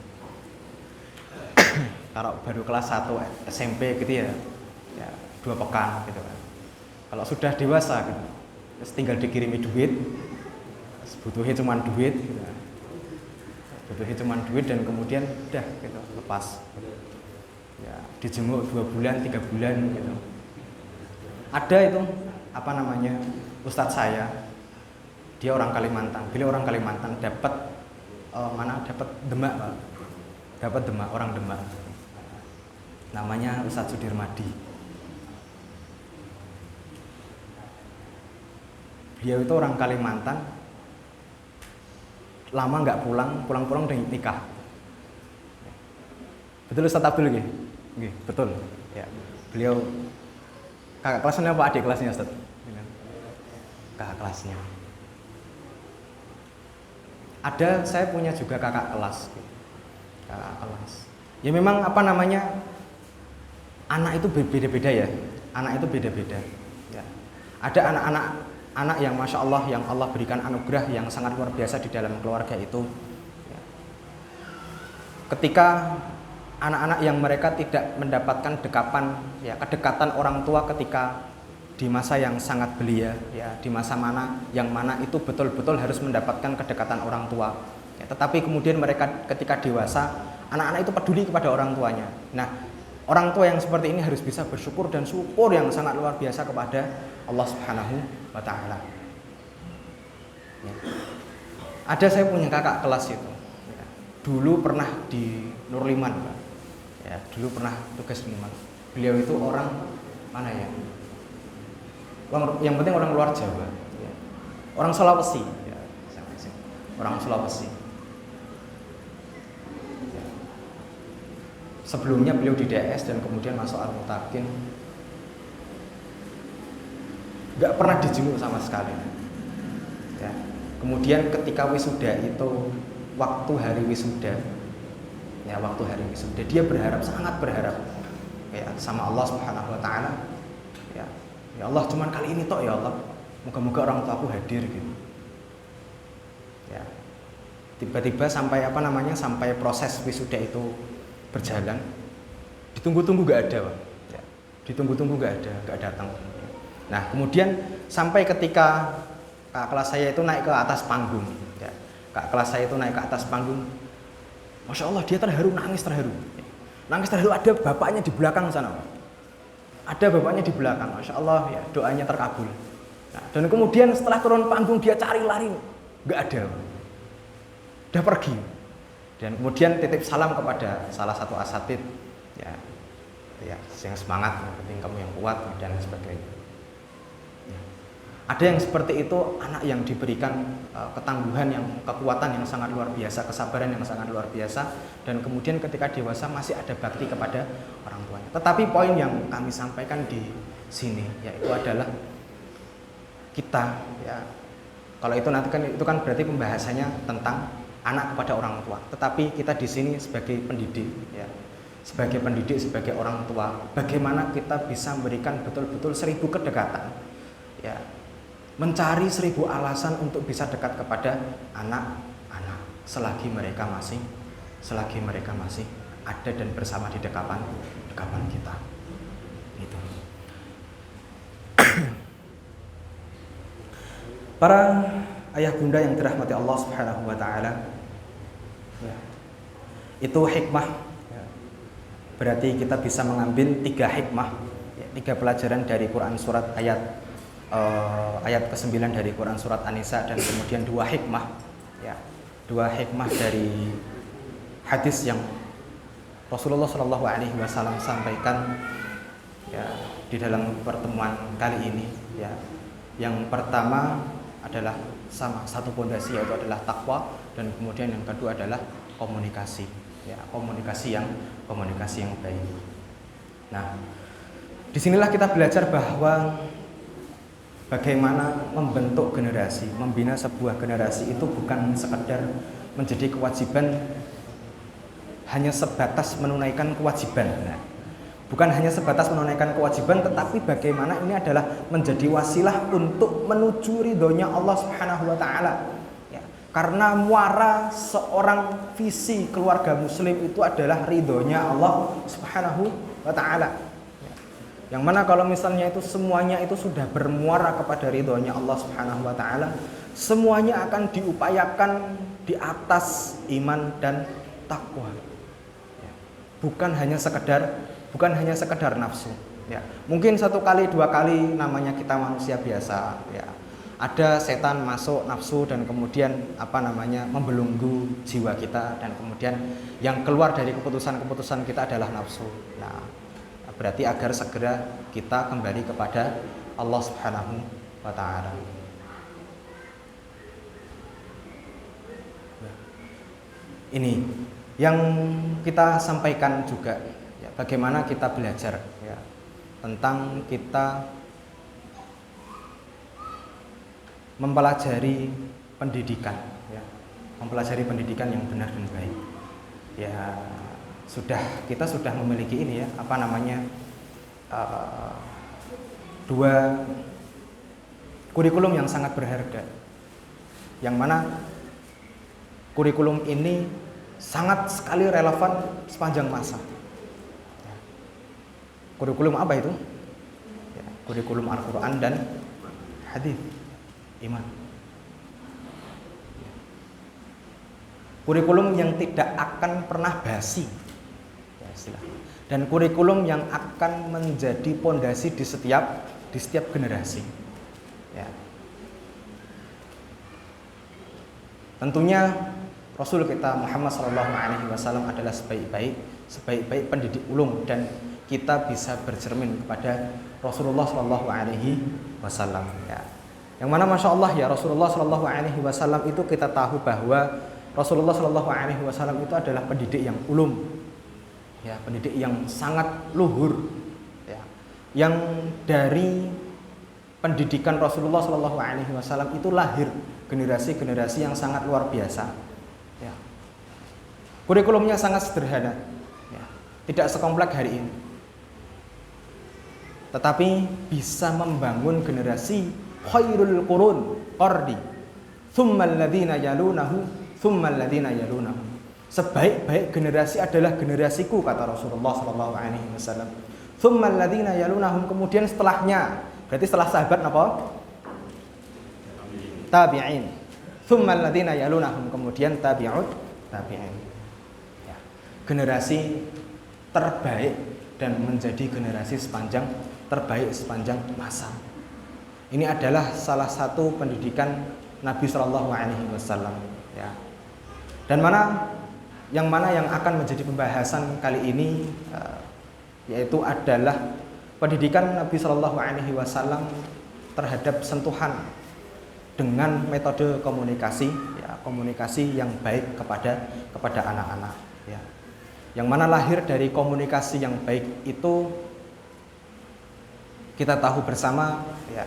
Kalau baru kelas 1 SMP gitu ya 2 pekan gitu kan. Kalau sudah dewasa gitu, terus tinggal dikirimi duit, butuhnya cuma duit gitu. Dan kemudian udah gitu, lepas ya, dijenguk 2 bulan, 3 bulan gitu. Ada itu ustadz saya, dia orang Kalimantan, beliau orang Kalimantan, dapat mana dapat Demak, Pak. Dapat Demak, orang Demak. Namanya Ustadz Sudirmadi. Beliau itu orang Kalimantan. Lama nggak pulang udah nikah. Betul Ustadz Abdul nggih? Nggih, betul. Ya. Beliau kakak kelasnya apa adik kelasnya Ustadz? Kakak kelasnya. Ada, saya punya juga kakak kelas. Kakak kelas. Ya memang apa namanya, anak itu beda-beda ya. Anak itu beda-beda. Ya. Ada anak yang masya Allah, yang Allah berikan anugerah yang sangat luar biasa di dalam keluarga itu. Ya. Ketika anak-anak yang mereka tidak mendapatkan kedekatan orang tua ketika di masa yang sangat belia, ya, di masa yang mana itu betul-betul harus mendapatkan kedekatan orang tua. Ya, tetapi kemudian mereka ketika dewasa, anak-anak itu peduli kepada orang tuanya. Nah, orang tua yang seperti ini harus bisa bersyukur dan syukur yang sangat luar biasa kepada Allah Subhanahu wa Ta'ala. Ya. Ada, saya punya kakak kelas itu. Ya. Dulu pernah di Nurliman, Pak. Ya, dulu pernah tugas di Nurliman. Beliau itu orang mana ya? Yang penting orang luar Jawa, ya. Orang Sulawesi, ya. Orang Sulawesi. Ya. Sebelumnya beliau di DS dan kemudian masuk Al-Mutakin. Gak pernah dijenguk sama sekali. Ya. Kemudian ketika wisuda itu, waktu hari wisuda, dia berharap, sangat berharap, ya, sama Allah Subhanahu Wa Ta'ala. Ya Allah, cuman kali ini toh ya Allah, moga-moga orang tua aku hadir gitu. Ya. Tiba-tiba sampai sampai proses wisuda itu berjalan, ditunggu-tunggu gak ada, Pak. Ya. Ditunggu-tunggu gak datang. Nah, kemudian sampai ketika kakak kelas saya itu naik ke atas panggung, ya. Kakak kelas saya itu naik ke atas panggung, masya Allah dia terharu, nangis terharu. Ada bapaknya di belakang sana, Pak. Ada bapaknya di belakang, masya Allah, ya, doanya terkabul. Nah, dan kemudian setelah turun panggung dia cari lari, nggak ada, udah pergi. Dan kemudian titip salam kepada salah satu asatid, ya, yang semangat, yang penting kamu yang kuat dan sebagainya. Ya. Ada yang seperti itu, anak yang diberikan ketangguhan, kekuatan yang sangat luar biasa, kesabaran yang sangat luar biasa, dan kemudian ketika dewasa masih ada bakti kepada orang tuanya. Tetapi poin yang kami sampaikan di sini yaitu adalah kita, ya, kalau itu nanti kan berarti pembahasannya tentang anak kepada orang tua. Tetapi kita di sini sebagai pendidik, ya, sebagai orang tua, bagaimana kita bisa memberikan betul-betul 1000 kedekatan, ya, mencari 1000 alasan untuk bisa dekat kepada anak-anak selagi mereka masih ada dan bersama di dekapan kita. Gitu. Para ayah bunda yang dirahmati Allah Subhanahu wa Ta'ala, ya, itu hikmah, ya. Berarti kita bisa mengambil 3 hikmah, ya, 3 pelajaran dari Quran surat ayat ke-9 dari Quran surat An-Nisa, dan kemudian 2 hikmah, ya, 2 hikmah dari hadis yang Rasulullah Shallallahu Alaihi Wasallam sampaikan, ya, di dalam pertemuan kali ini, ya. Yang pertama adalah sama satu pondasi, yaitu adalah takwa, dan kemudian yang kedua adalah komunikasi, ya, komunikasi yang baik. Nah, disinilah kita belajar bahwa bagaimana membentuk generasi, membina sebuah generasi itu bukan sekedar menjadi kewajiban, hanya sebatas menunaikan kewajiban. Nah, bukan hanya sebatas menunaikan kewajiban, tetapi bagaimana ini adalah menjadi wasilah untuk menuju ridhonya Allah Subhanahu wa Ta'ala. Ya, karena muara seorang visi keluarga muslim itu adalah ridhonya Allah Subhanahu wa Ta'ala. Ya, yang mana kalau misalnya itu semuanya itu sudah bermuara kepada ridhonya Allah Subhanahu wa Ta'ala, semuanya akan diupayakan di atas iman dan takwa. Bukan hanya sekedar nafsu, ya. Mungkin 1 kali 2 kali namanya kita manusia biasa, ya. ada setan masuk nafsu dan kemudian membelenggu jiwa kita, dan kemudian yang keluar dari keputusan-keputusan kita adalah nafsu. Nah, berarti agar segera kita kembali kepada Allah Subhanahu wa taala. Ini yang kita sampaikan juga ya, bagaimana kita belajar ya, tentang kita mempelajari pendidikan ya, mempelajari pendidikan yang benar dan baik ya. Kita sudah memiliki ini ya, dua kurikulum yang sangat berharga, yang mana kurikulum ini sangat sekali relevan sepanjang masa ya. Kurikulum apa itu ya, kurikulum Al-Quran dan hadis, iman. Kurikulum yang tidak akan pernah basi ya, dan kurikulum yang akan menjadi pondasi di setiap generasi ya. Tentunya Rasul kita Muhammad SAW adalah sebaik-baik pendidik ulum, dan kita bisa bercermin kepada Rasulullah SAW ya. Yang mana Masya Allah ya, Rasulullah SAW itu kita tahu bahwa Rasulullah SAW itu adalah pendidik yang ulum ya, pendidik yang sangat luhur ya, yang dari pendidikan Rasulullah SAW itu lahir generasi-generasi yang sangat luar biasa ya. Kurikulumnya sangat sederhana ya, tidak sekompleks hari ini, tetapi bisa membangun generasi khairul qurun qarni tsummal ladzina yalunahu tsummal ladzina yalunahu. Sebaik-baik generasi adalah generasiku, kata Rasulullah SAW. Tsummal ladzina yalunahum, kemudian setelahnya, berarti setelah sahabat apa? Tabi'in. Tsummal ladzina yalunahum, kemudian tabi'in. Ya. Generasi terbaik dan menjadi generasi terbaik sepanjang masa. Ini adalah salah satu pendidikan Nabi SAW ya. Dan yang akan menjadi pembahasan kali ini yaitu adalah pendidikan Nabi SAW terhadap sentuhan dengan metode komunikasi ya, komunikasi yang baik kepada anak-anak ya. Yang mana lahir dari komunikasi yang baik itu kita tahu bersama ya,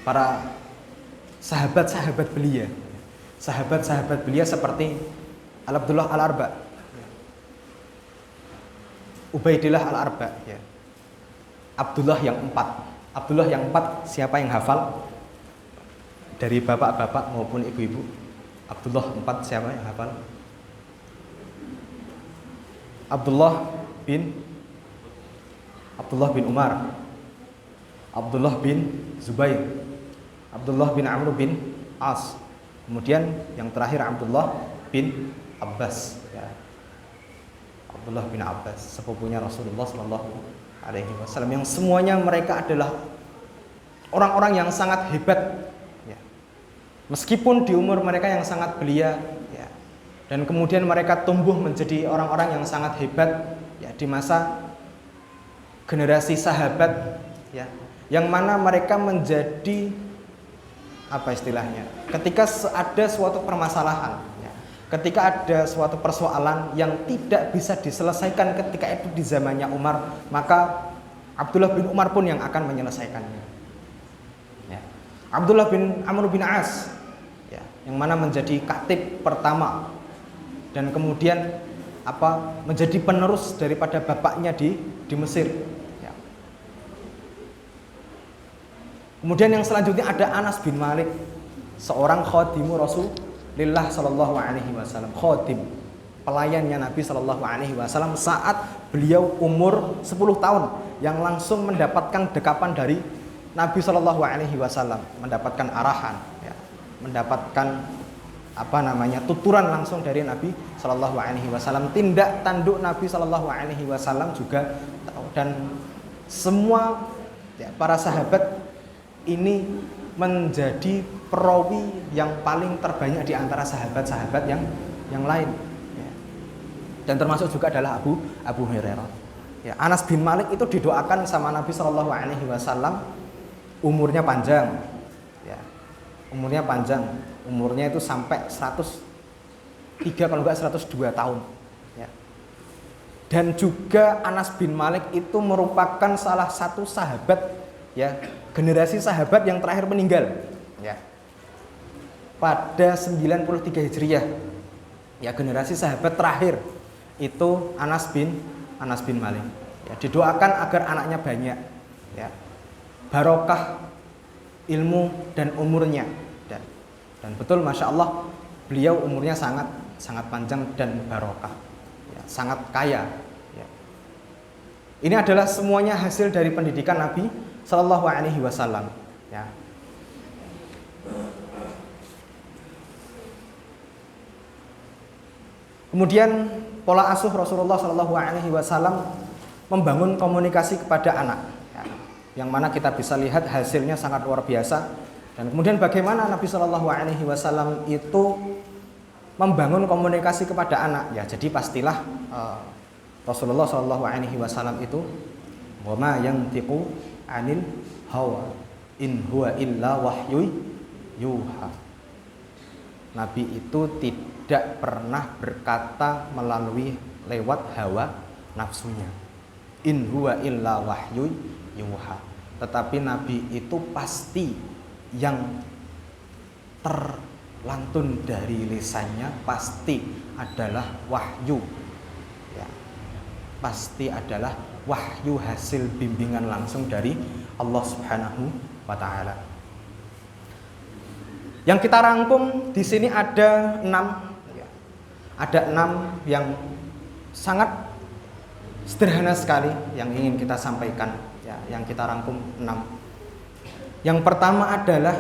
para sahabat-sahabat belia. Sahabat-sahabat belia seperti Abdullah Al-Arba, Ubaidillah Al-Arba ya. Abdullah yang empat, siapa yang hafal? Dari bapak-bapak maupun ibu-ibu. Abdullah 4 siapa yang hafal? Abdullah bin Umar, Abdullah bin Zubair, Abdullah bin Amr bin As, kemudian yang terakhir Abdullah bin Abbas ya. Abdullah bin Abbas, sepupunya Rasulullah SAW, yang semuanya mereka adalah orang-orang yang sangat hebat ya. Meskipun di umur mereka yang sangat belia ya, dan kemudian mereka tumbuh menjadi orang-orang yang sangat hebat ya di masa generasi sahabat ya, yang mana mereka menjadi apa istilahnya, ketika ada suatu permasalahan ya, ketika ada suatu persoalan yang tidak bisa diselesaikan ketika itu di zamannya Umar, maka Abdullah bin Umar pun yang akan menyelesaikannya ya. Abdullah bin Amr bin As ya, yang mana menjadi khatib pertama dan kemudian menjadi penerus daripada bapaknya di Mesir ya. Kemudian yang selanjutnya ada Anas bin Malik, seorang khadimu Rasulullah SAW, khadim, pelayannya Nabi SAW saat beliau umur 10 tahun, yang langsung mendapatkan dekapan dari Nabi SAW, mendapatkan arahan ya, mendapatkan tuturan langsung dari Nabi SAW. Tindak tanduk Nabi SAW juga tahu, dan semua ya, para sahabat ini menjadi perawi yang paling terbanyak di antara sahabat-sahabat yang lain. Ya. Dan termasuk juga adalah Abu Hurairah. Ya, Anas bin Malik itu didoakan sama Nabi Shallallahu Alaihi Wasallam umurnya panjang. Ya. Umurnya panjang. Umurnya itu sampai 103 kalau enggak 102 tahun. Ya. Dan juga Anas bin Malik itu merupakan salah satu sahabat, ya, generasi sahabat yang terakhir meninggal, ya, pada 93 Hijriah. Ya, generasi sahabat terakhir itu Anas bin Malik. Ya, didoakan agar anaknya banyak, ya, barokah ilmu dan umurnya, dan betul, masya Allah, beliau umurnya sangat panjang dan barokah, ya, sangat kaya. Ya. Ini adalah semuanya hasil dari pendidikan Nabi Sallallahu Alaihi Wasallam. Ya. Kemudian pola asuh Rasulullah Sallallahu Alaihi Wasallam membangun komunikasi kepada anak, ya, yang mana kita bisa lihat hasilnya sangat luar biasa. Dan kemudian bagaimana Nabi Sallallahu Alaihi Wasallam itu membangun komunikasi kepada anak, ya, jadi pastilah Rasulullah Sallallahu Alaihi Wasallam itu wa ma yantiqu anil hawa in huwa illa wahyu yuha. Nabi itu tidak pernah berkata melalui lewat hawa nafsunya. In huwa illa wahyu yuha. Tetapi Nabi itu pasti yang terlantun dari lisannya pasti adalah wahyu. Ya. Pasti adalah wahyu hasil bimbingan langsung dari Allah Subhanahu wa taala. Yang kita rangkum di sini ada 6, ya. Ada 6 yang sangat sederhana sekali yang ingin kita sampaikan, ya, yang kita rangkum 6. Yang pertama adalah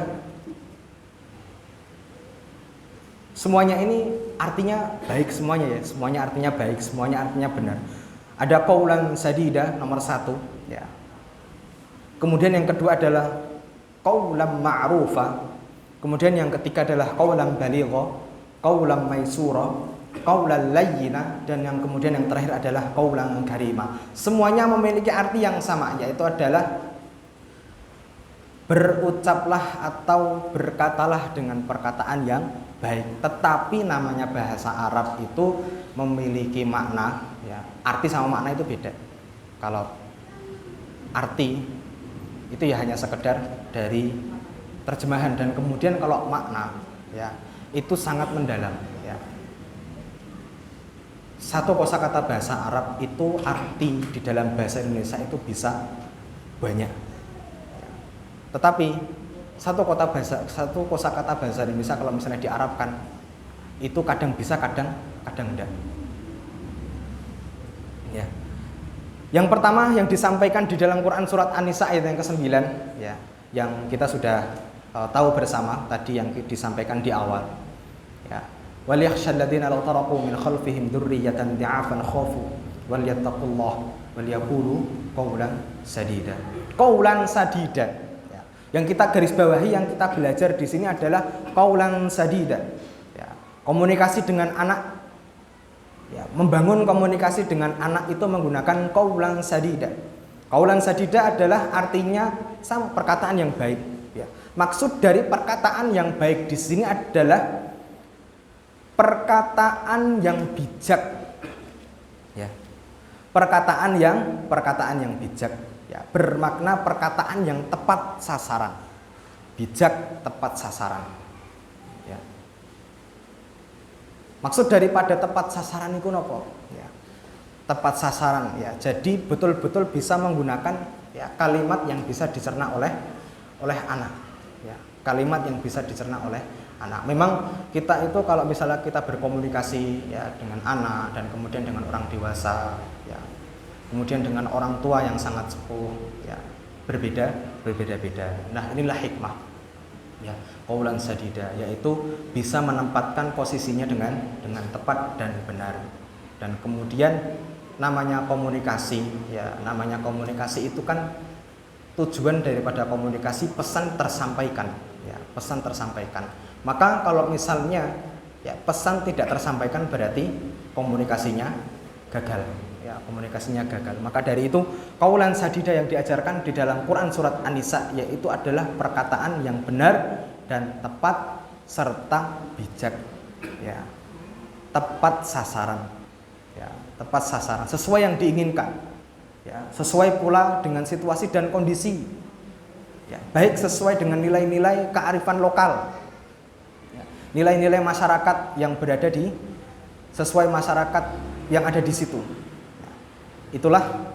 semuanya ini artinya baik semuanya, ya. Semuanya artinya baik, semuanya artinya benar. Ada qaulan sadida nomor 1, ya. Kemudian yang kedua adalah qaulan ma'rufa. Kemudian yang ketiga adalah qaulan baligha, qaulan maisura, qaulan layyina, dan yang kemudian yang terakhir adalah qaulan karima. Semuanya memiliki arti yang sama, yaitu adalah berucaplah atau berkatalah dengan perkataan yang baik. Tetapi namanya bahasa Arab itu memiliki makna, ya. Arti sama makna itu beda. Kalau arti itu ya hanya sekedar dari terjemahan, dan kemudian kalau makna, ya, itu sangat mendalam, ya. Satu kosakata bahasa Arab itu arti di dalam bahasa Indonesia itu bisa banyak. Tetapi satu kosakata bahasa Indonesia kalau misalnya diarabkan itu kadang bisa, kadang enggak. Ya. Yang pertama yang disampaikan di dalam Quran surat An-Nisa ayat yang ke-9, ya, yang kita sudah tahu bersama tadi yang disampaikan di awal, ya. Wal yakhshal ladzina law taraku min khalfihim dzurriyyatan dha'afan khafu wal yattaqullah wal yaqulu qaulan sadida. Qaulan sadida, ya. Yang kita garis bawahi, yang kita belajar di sini adalah qaulan sadida, ya. Komunikasi dengan anak, ya, membangun komunikasi dengan anak itu menggunakan qaulan sadida. Qaulan sadida adalah artinya sama, perkataan yang baik, ya. Maksud dari perkataan yang baik di sini adalah perkataan yang bijak, ya. Perkataan yang bijak, ya, bermakna perkataan yang tepat sasaran. Bijak, tepat sasaran, ya. Maksud daripada tepat sasaran itu nopo, ya. Tepat sasaran, ya. Jadi betul-betul bisa menggunakan, ya, kalimat yang bisa dicerna oleh anak. Ya, kalimat yang bisa dicerna oleh anak. Memang kita itu kalau misalnya kita berkomunikasi, ya, dengan anak dan kemudian dengan orang dewasa, ya, kemudian dengan orang tua yang sangat sepuh, ya, berbeda-beda. Nah, inilah hikmah, ya, qaulan sadida, yaitu bisa menempatkan posisinya dengan tepat dan benar. Dan kemudian namanya komunikasi, ya, namanya komunikasi itu kan tujuan daripada komunikasi pesan tersampaikan, ya, pesan tersampaikan. Maka kalau misalnya ya pesan tidak tersampaikan berarti komunikasinya gagal, ya, komunikasinya gagal. Maka dari itu qaulan sadida yang diajarkan di dalam Quran surat An-Nisa yaitu adalah perkataan yang benar dan tepat serta bijak, ya, tepat sasaran, ya, tepat sasaran sesuai yang diinginkan, ya, sesuai pula dengan situasi dan kondisi, ya, baik sesuai dengan nilai-nilai kearifan lokal, ya, nilai-nilai masyarakat yang berada di sesuai masyarakat yang ada di situ, ya, itulah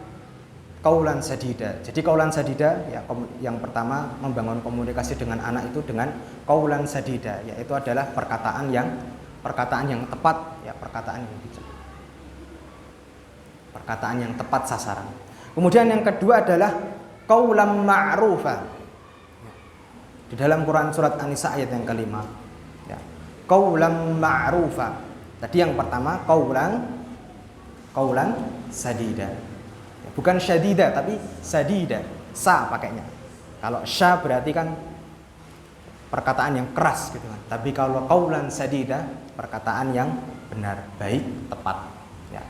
qaulan sadida. Jadi qaulan sadida ya, yang pertama membangun komunikasi dengan anak itu dengan qaulan sadida, yaitu adalah perkataan yang tepat, ya, perkataan yang bijak, perkataan yang tepat sasaran. Kemudian yang kedua adalah qaulan ma'rufa. Di dalam Quran surat An-Nisa ayat yang kelima, ya, qaulan ma'rufa. Tadi yang pertama qaulan sadida. Bukan syadida tapi sadida, sa pakainya. Kalau sya berarti kan perkataan yang keras gitu kan. Tapi kalau qaulan sadida perkataan yang benar, baik, tepat, ya.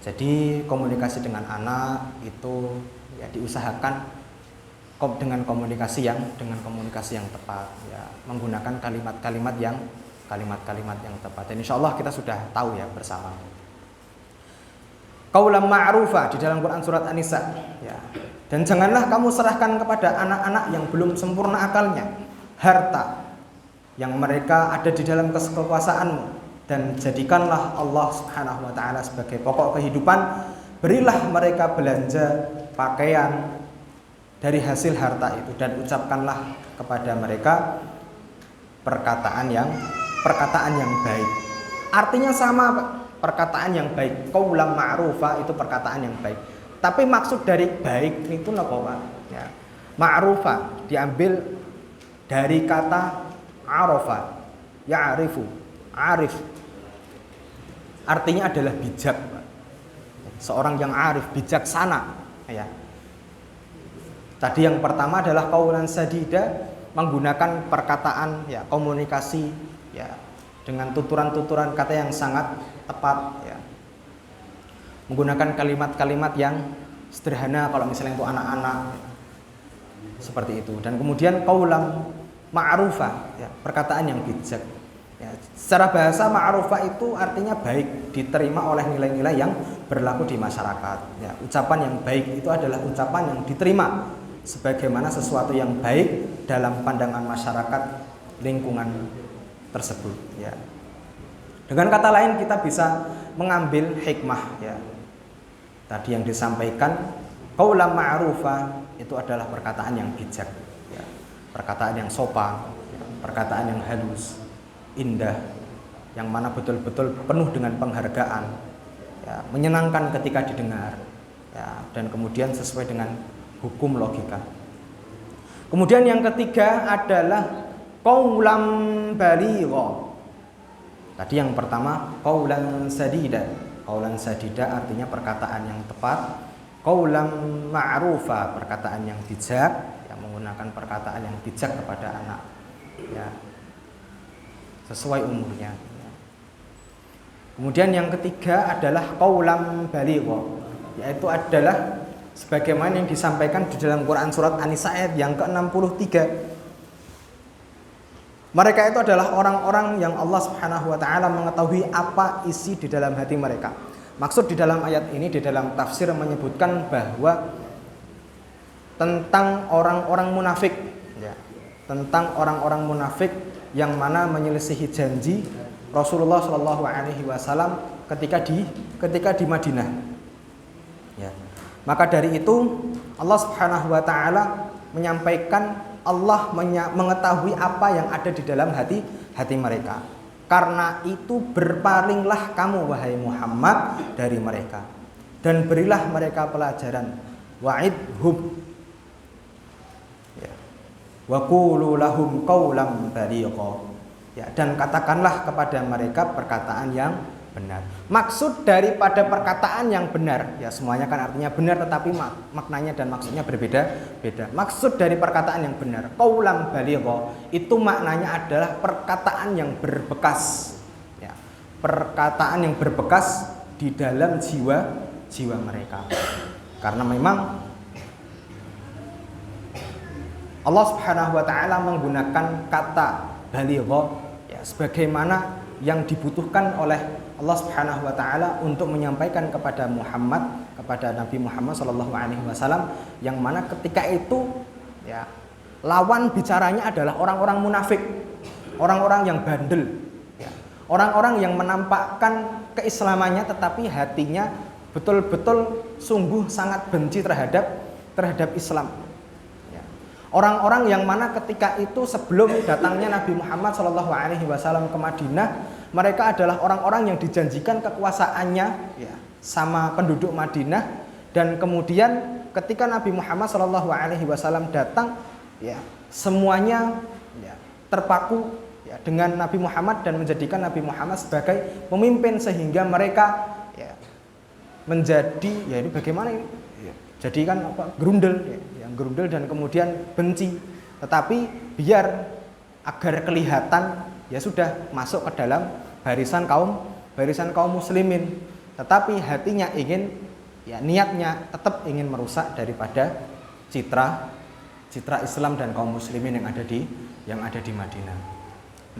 Jadi komunikasi dengan anak itu ya diusahakan dengan komunikasi yang tepat, ya, menggunakan kalimat-kalimat yang tepat. Dan insyaallah kita sudah tahu ya bersama. Qaulan ma'rufa di dalam Quran surat An-Nisa, ya. Dan janganlah kamu serahkan kepada anak-anak yang belum sempurna akalnya harta yang mereka ada di dalam kekuasaanmu, dan jadikanlah Allah Subhanahu wa taala sebagai pokok kehidupan. Berilah mereka belanja pakaian dari hasil harta itu, dan ucapkanlah kepada mereka perkataan yang baik. Artinya sama, Pak. Perkataan yang baik, qaulan ma'rufa itu perkataan yang baik. Tapi maksud dari baik itu apa, Pak? Ya. Ma'rufa diambil dari kata arafa, ya'rifu, arif. Artinya adalah bijak, Pak. Seorang yang arif, bijaksana, ya. Tadi yang pertama adalah qaulan sadida, menggunakan perkataan, ya, komunikasi, ya, dengan tuturan-tuturan kata yang sangat tepat, ya, menggunakan kalimat-kalimat yang sederhana kalau misalnya untuk anak-anak, ya, seperti itu. Dan kemudian qaulan ma'rufa, ya, perkataan yang bijak, ya. Secara bahasa ma'rufa itu artinya baik, diterima oleh nilai-nilai yang berlaku di masyarakat, ya. Ucapan yang baik itu adalah ucapan yang diterima sebagaimana sesuatu yang baik dalam pandangan masyarakat lingkungan tersebut, ya. Dengan kata lain kita bisa mengambil hikmah, ya. Tadi yang disampaikan qaulan ma'rufa itu adalah perkataan yang bijak, ya. Perkataan yang sopan, ya. Perkataan yang halus, indah, yang mana betul-betul penuh dengan penghargaan, ya, menyenangkan ketika didengar, ya, dan kemudian sesuai dengan hukum logika. Kemudian yang ketiga adalah qaulan baligha. Tadi yang pertama qaulan sadida. Qaulan sadida artinya perkataan yang tepat. Qaulan ma'rufa perkataan yang bijak, yang menggunakan perkataan yang bijak kepada anak, ya, sesuai umurnya, ya. Kemudian yang ketiga adalah qaulan baligha, yaitu adalah sebagaimana yang disampaikan di dalam Quran surat An-Nisa ayat yang ke-63. Mereka itu adalah orang-orang yang Allah Subhanahu wa taala mengetahui apa isi di dalam hati mereka. Maksud di dalam ayat ini, di dalam tafsir menyebutkan bahwa tentang orang-orang munafik, ya, tentang orang-orang munafik yang mana menyelisihi janji Rasulullah Shallallahu alaihi wasallam ketika di Madinah, ya. Maka dari itu Allah Subhanahu wa taala menyampaikan Allah mengetahui apa yang ada di dalam hati mereka. Karena itu berpalinglah kamu wahai Muhammad dari mereka, dan berilah mereka pelajaran, wa'idhum, ya, wa qulu lahum qaulan baligha, ya, dan katakanlah kepada mereka perkataan yang benar. Maksud daripada perkataan yang benar, ya semuanya kan artinya benar, tetapi maknanya dan maksudnya berbeda-beda. Maksud dari perkataan yang benar, qaulan baligha, itu maknanya adalah perkataan yang berbekas, ya, perkataan yang berbekas di dalam jiwa mereka. Karena memang Allah Subhanahu wa taala menggunakan kata baligha, ya, sebagaimana yang dibutuhkan oleh Allah Subhanahu wa taala untuk menyampaikan kepada Muhammad, kepada Nabi Muhammad sallallahu alaihi wasallam, yang mana ketika itu, ya, lawan bicaranya adalah orang-orang munafik, orang-orang yang bandel, ya, orang-orang yang menampakkan keislamannya tetapi hatinya betul-betul sungguh sangat benci terhadap Islam. Orang-orang yang mana ketika itu sebelum datangnya Nabi Muhammad SAW ke Madinah, mereka adalah orang-orang yang dijanjikan kekuasaannya, ya, sama penduduk Madinah, dan kemudian ketika Nabi Muhammad SAW datang, ya, semuanya, ya, terpaku, ya, dengan Nabi Muhammad dan menjadikan Nabi Muhammad sebagai pemimpin, sehingga mereka, ya, menjadi, ya, ini bagaimana ini? Jadi kan gerundel, ya, yang gerundel dan kemudian benci. Tetapi biar agar kelihatan, ya sudah masuk ke dalam barisan kaum muslimin. Tetapi hatinya ingin, ya, niatnya tetap ingin merusak daripada citra Islam dan kaum muslimin yang ada di Madinah.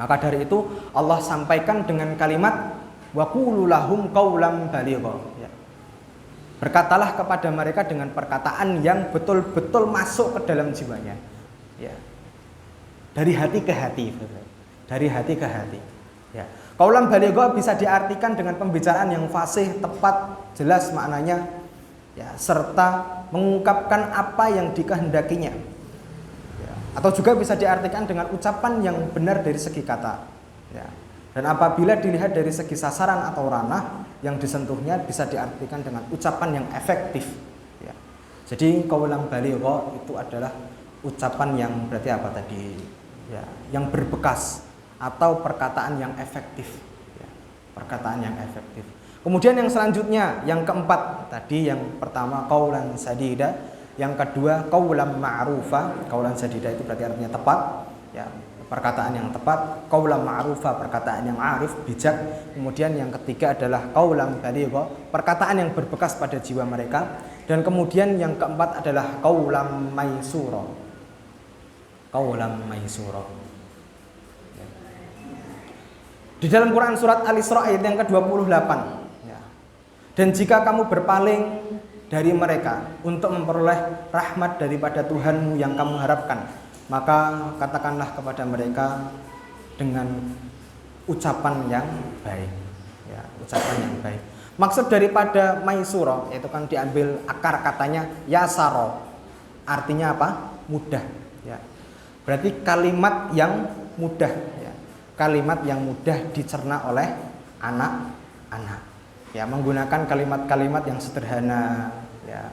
Maka dari itu Allah sampaikan dengan kalimat wa qulu lahum qaulan baligha, ya. Berkatalah kepada mereka dengan perkataan yang betul-betul masuk ke dalam jiwanya, ya. Dari hati ke hati, dari hati ke hati, ya. Qaulan baligha bisa diartikan dengan pembicaraan yang fasih, tepat, jelas maknanya, ya, serta mengungkapkan apa yang dikehendakinya, ya. Atau juga bisa diartikan dengan ucapan yang benar dari segi kata, ya. Dan apabila dilihat dari segi sasaran atau ranah yang disentuhnya, bisa diartikan dengan ucapan yang efektif, ya. Jadi qaulan baligha itu adalah ucapan yang berarti apa tadi, ya, yang berbekas atau perkataan yang efektif, ya, perkataan yang efektif. Kemudian yang selanjutnya, yang keempat tadi, yang pertama qaulan sadida, yang kedua qaulan ma'rufa. Qaulan sadida itu berarti artinya tepat, ya, perkataan yang tepat. Qaulan ma'rufa, perkataan yang arif, bijak. Kemudian yang ketiga adalah qaulan baligha, perkataan yang berbekas pada jiwa mereka. Dan kemudian yang keempat adalah qaulan maisura. Qaulan maisura. Di dalam Quran surat Al-Isra ayat yang ke-28, ya. Dan jika kamu berpaling dari mereka untuk memperoleh rahmat daripada Tuhanmu yang kamu harapkan, maka katakanlah kepada mereka dengan ucapan yang baik, ya, ucapan yang baik. Maksud daripada maisura itu kan diambil akar katanya yasaro, artinya apa? Mudah, ya. Berarti kalimat yang mudah, ya. Kalimat yang mudah dicerna oleh anak-anak, ya, menggunakan kalimat-kalimat yang sederhana, ya.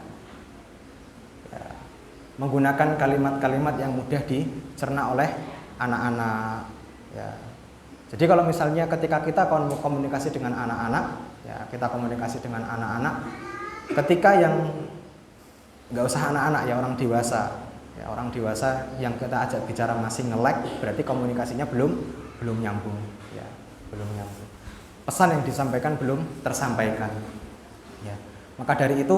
Menggunakan kalimat-kalimat yang mudah dicerna oleh anak-anak, ya. Jadi kalau misalnya ketika kita komunikasi dengan anak-anak, ya, kita komunikasi dengan anak-anak, ketika yang nggak usah anak-anak, ya, orang dewasa, ya, orang dewasa yang kita ajak bicara masih nge-lag, berarti komunikasinya belum nyambung, ya, belum nyambung. Pesan yang disampaikan belum tersampaikan, ya. Maka dari itu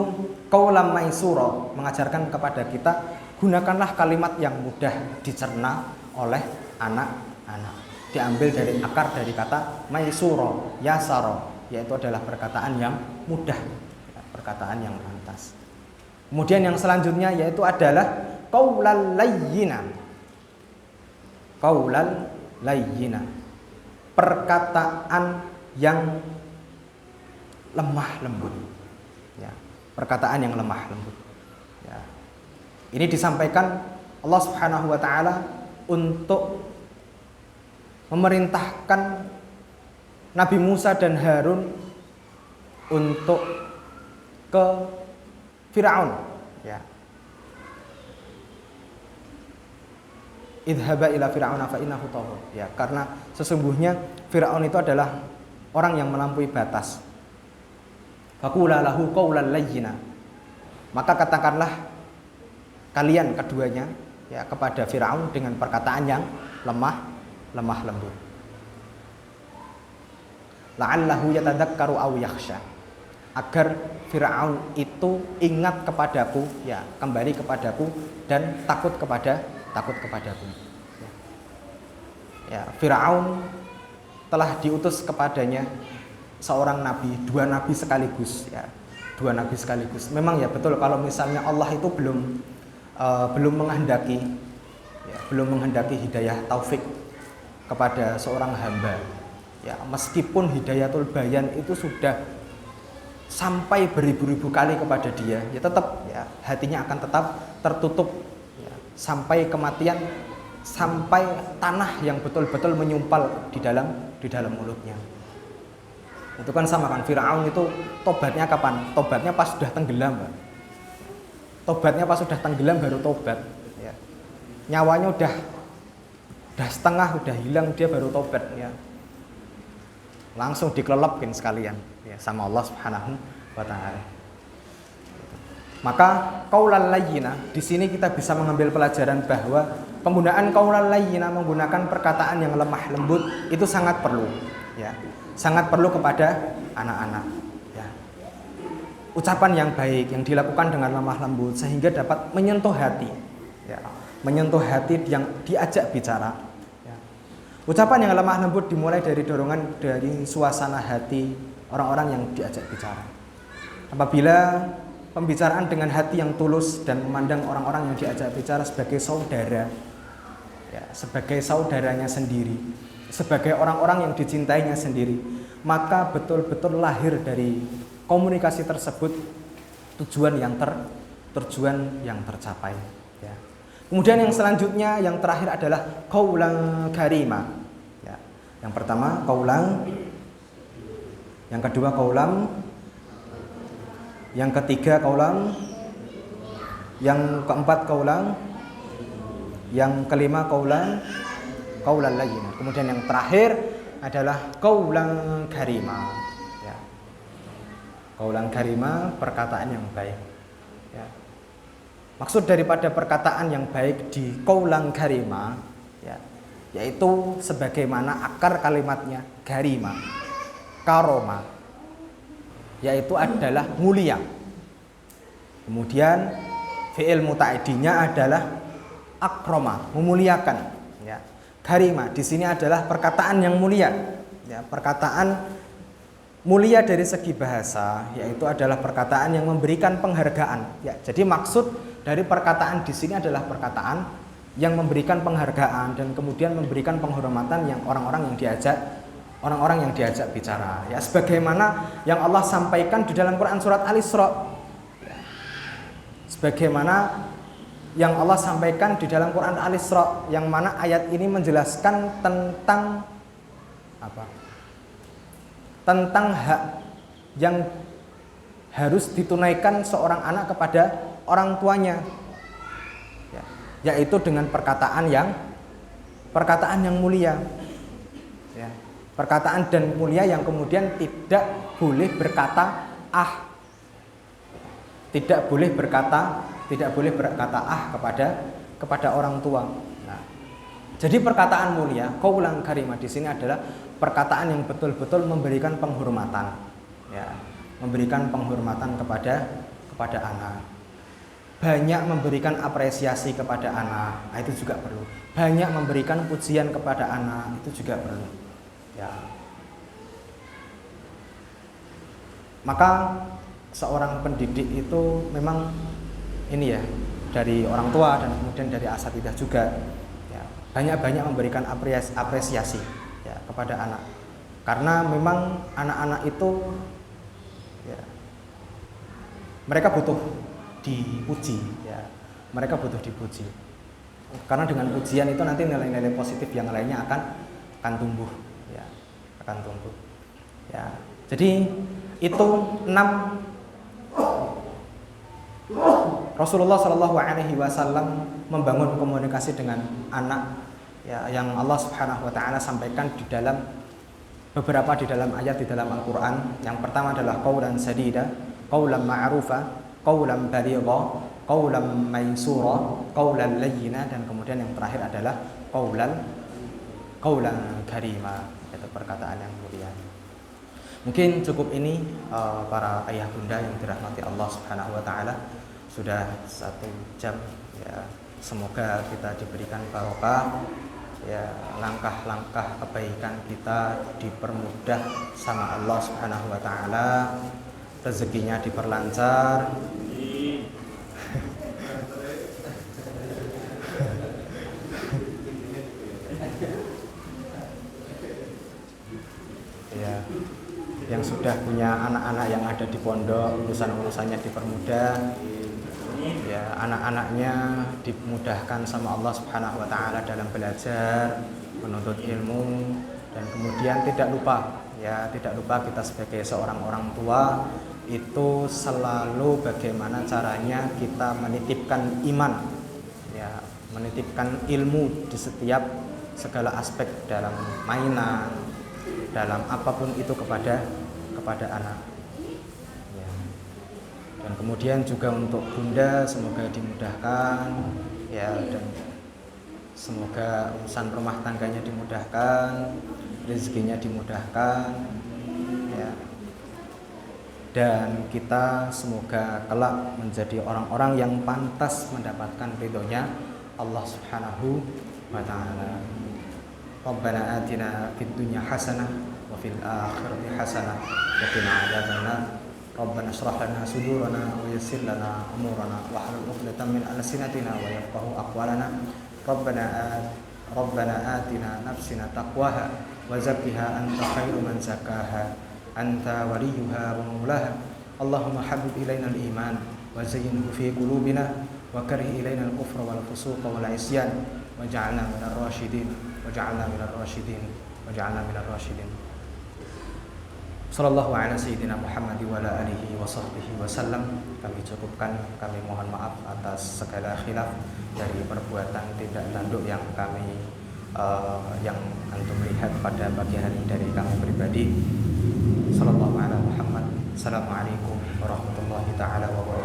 qaulan maisura mengajarkan kepada kita, gunakanlah kalimat yang mudah dicerna oleh anak-anak. Diambil dari akar dari kata maisura, yasara, yaitu adalah perkataan yang mudah, ya, perkataan yang pantas. Kemudian yang selanjutnya yaitu adalah qaulan layyina. Qaulan layyina, perkataan yang lemah lembut, ya, perkataan yang lemah lembut, ya. Ini disampaikan Allah Subhanahu wa taala untuk memerintahkan Nabi Musa dan Harun untuk ke Firaun, ya. Idhaba ila Fir'auna fa innahu tagha, ya, karena sesungguhnya Firaun itu adalah orang yang melampaui batas. Faqula lahu qawlan layyina. Maka katakanlah kalian keduanya ya kepada Firaun dengan perkataan yang lemah lembut. La'allahu yatadzakkaru aw yakhsha. Agar Firaun itu ingat kepadaku, ya, kembali kepadaku dan takut kepadaku. Ya, Firaun telah diutus kepadanya seorang nabi, dua nabi sekaligus, ya. Dua nabi sekaligus. Memang ya betul kalau misalnya Allah itu belum menghendaki, ya, belum menghendaki hidayah taufik kepada seorang hamba. Ya, meskipun hidayatul bayan itu sudah sampai beribu-ribu kali kepada dia, ya tetap ya hatinya akan tetap tertutup ya, sampai kematian, sampai tanah yang betul-betul menyumpal di dalam mulutnya. Itu kan sama kan, Firaun itu tobatnya kapan? Tobatnya pas sudah tenggelam, Pak. Tobatnya pas sudah tenggelam baru tobat ya. Nyawanya udah setengah, udah hilang, dia baru tobat ya. Langsung dikelelepin sekalian ya sama Allah Subhanahu wa taala. Maka qaulal layyina, di sini kita bisa mengambil pelajaran bahwa penggunaan qaulal layyina, menggunakan perkataan yang lemah lembut itu sangat perlu ya. Sangat perlu kepada anak-anak ya. Ucapan yang baik yang dilakukan dengan lemah lembut sehingga dapat menyentuh hati ya. Menyentuh hati yang diajak bicara. Ucapan yang lemah lembut dimulai dari dorongan dari suasana hati orang-orang yang diajak bicara. Apabila pembicaraan dengan hati yang tulus dan memandang orang-orang yang diajak bicara sebagai saudara, ya, sebagai saudaranya sendiri, sebagai orang-orang yang dicintainya sendiri, maka betul-betul lahir dari komunikasi tersebut tujuan yang tercapai. Ya. Kemudian yang selanjutnya, yang terakhir adalah qaulan karima. Ya. Yang pertama qaulan, yang kedua qaulan, yang ketiga qaulan, yang keempat qaulan, yang kelima qaulan layyina. Kemudian yang terakhir adalah qaulan karima. Ya. Qaulan karima, perkataan yang baik. Ya. Maksud daripada perkataan yang baik di qaulan karima ya, yaitu sebagaimana akar kalimatnya karima, karoma, yaitu adalah mulia. Kemudian fi'il muta'addinya adalah akroma, memuliakan ya. Karima di sini adalah perkataan yang mulia ya, perkataan mulia dari segi bahasa, yaitu adalah perkataan yang memberikan penghargaan ya. Jadi maksud dari perkataan di sini adalah perkataan yang memberikan penghargaan dan kemudian memberikan penghormatan yang orang-orang yang diajak bicara ya, sebagaimana yang Allah sampaikan di dalam Quran surat Al-Isra ya. Sebagaimana yang Allah sampaikan di dalam Quran Al-Isra, yang mana ayat ini menjelaskan tentang apa? Tentang hak yang harus ditunaikan seorang anak kepada orang tuanya ya, yaitu dengan perkataan yang mulia ya. Perkataan dan mulia yang kemudian tidak boleh berkata tidak boleh berkata kepada orang tua. Nah, jadi perkataan mulia, qaulan karimah di sini adalah perkataan yang betul-betul memberikan penghormatan, ya, memberikan penghormatan kepada anak. Banyak memberikan apresiasi kepada anak, nah, itu juga perlu. Banyak memberikan pujian kepada anak, itu juga perlu. Ya. Maka seorang pendidik itu memang ini ya, dari orang tua dan kemudian dari asatidzah juga ya, banyak-banyak memberikan apresiasi ya kepada anak, karena memang anak-anak itu ya, mereka butuh dipuji ya, mereka butuh dipuji, karena dengan pujian itu nanti nilai-nilai positif yang lainnya akan tumbuh ya, akan tumbuh ya. Jadi itu 6 Rasulullah Shallallahu Alaihi Wasallam membangun komunikasi dengan anak ya, yang Allah Subhanahu Wa Taala sampaikan di dalam beberapa di dalam ayat di dalam Al-Qur'an. Yang pertama adalah qaulan sadida, qaulan ma'rufa, qaulan baligha, qaulan maysura, qaulan layyina, dan kemudian yang terakhir adalah qaulan karima, itu perkataan yang mulia. Mungkin cukup ini para ayah bunda yang dirahmati Allah Subhanahu wa taala. Sudah 1 jam ya. Semoga kita diberikan barokah ya, langkah-langkah kebaikan kita dipermudah sama Allah Subhanahu wa taala, rezekinya diperlancar. Ya, yang sudah punya anak-anak yang ada di pondok, urusan-urusannya dipermudah. Ya, anak-anaknya dimudahkan sama Allah Subhanahu wa taala dalam belajar, menuntut ilmu, dan kemudian tidak lupa kita sebagai seorang orang tua itu selalu bagaimana caranya kita menitipkan iman, ya, menitipkan ilmu di setiap segala aspek, dalam mainan, dalam apapun itu kepada anak. Dan kemudian juga untuk bunda, semoga dimudahkan ya, dan semoga urusan rumah tangganya dimudahkan, rezekinya dimudahkan ya. Dan kita semoga kelak menjadi orang-orang yang pantas mendapatkan ridhonya Allah Subhanahu wa taala. Rabbana atina fid dunya hasanah wa fil akhirati hasanah wa qina adzabannar. Rabbana shrah lana sudurana wa yassir lana umurana wa hlul 'uqdatam min alsinatina wa yafqahu aqwalana. Rabbana atina nafsina taqwaha wa zakkiha anta khairu man zakkaha anta waliyuha wa maulaha. Allahumma habbib ilaina al-iman wa zayyinhu fi qulubina wa karih ilaina al-kufra wal fusuqa wal 'isyan waj'alna minar rasyidin Sallallahu ala sayyidina Muhammad wa ala alihi wa sahbihi wa sallam. Kami cukupkan, kami mohon maaf atas segala khilaf dari perbuatan tindak tanduk yang kami yang antum lihat pada pagi hari dari kami pribadi. Sallallahu ala Muhammad. Assalamualaikum warahmatullahi taala wabarakatuh.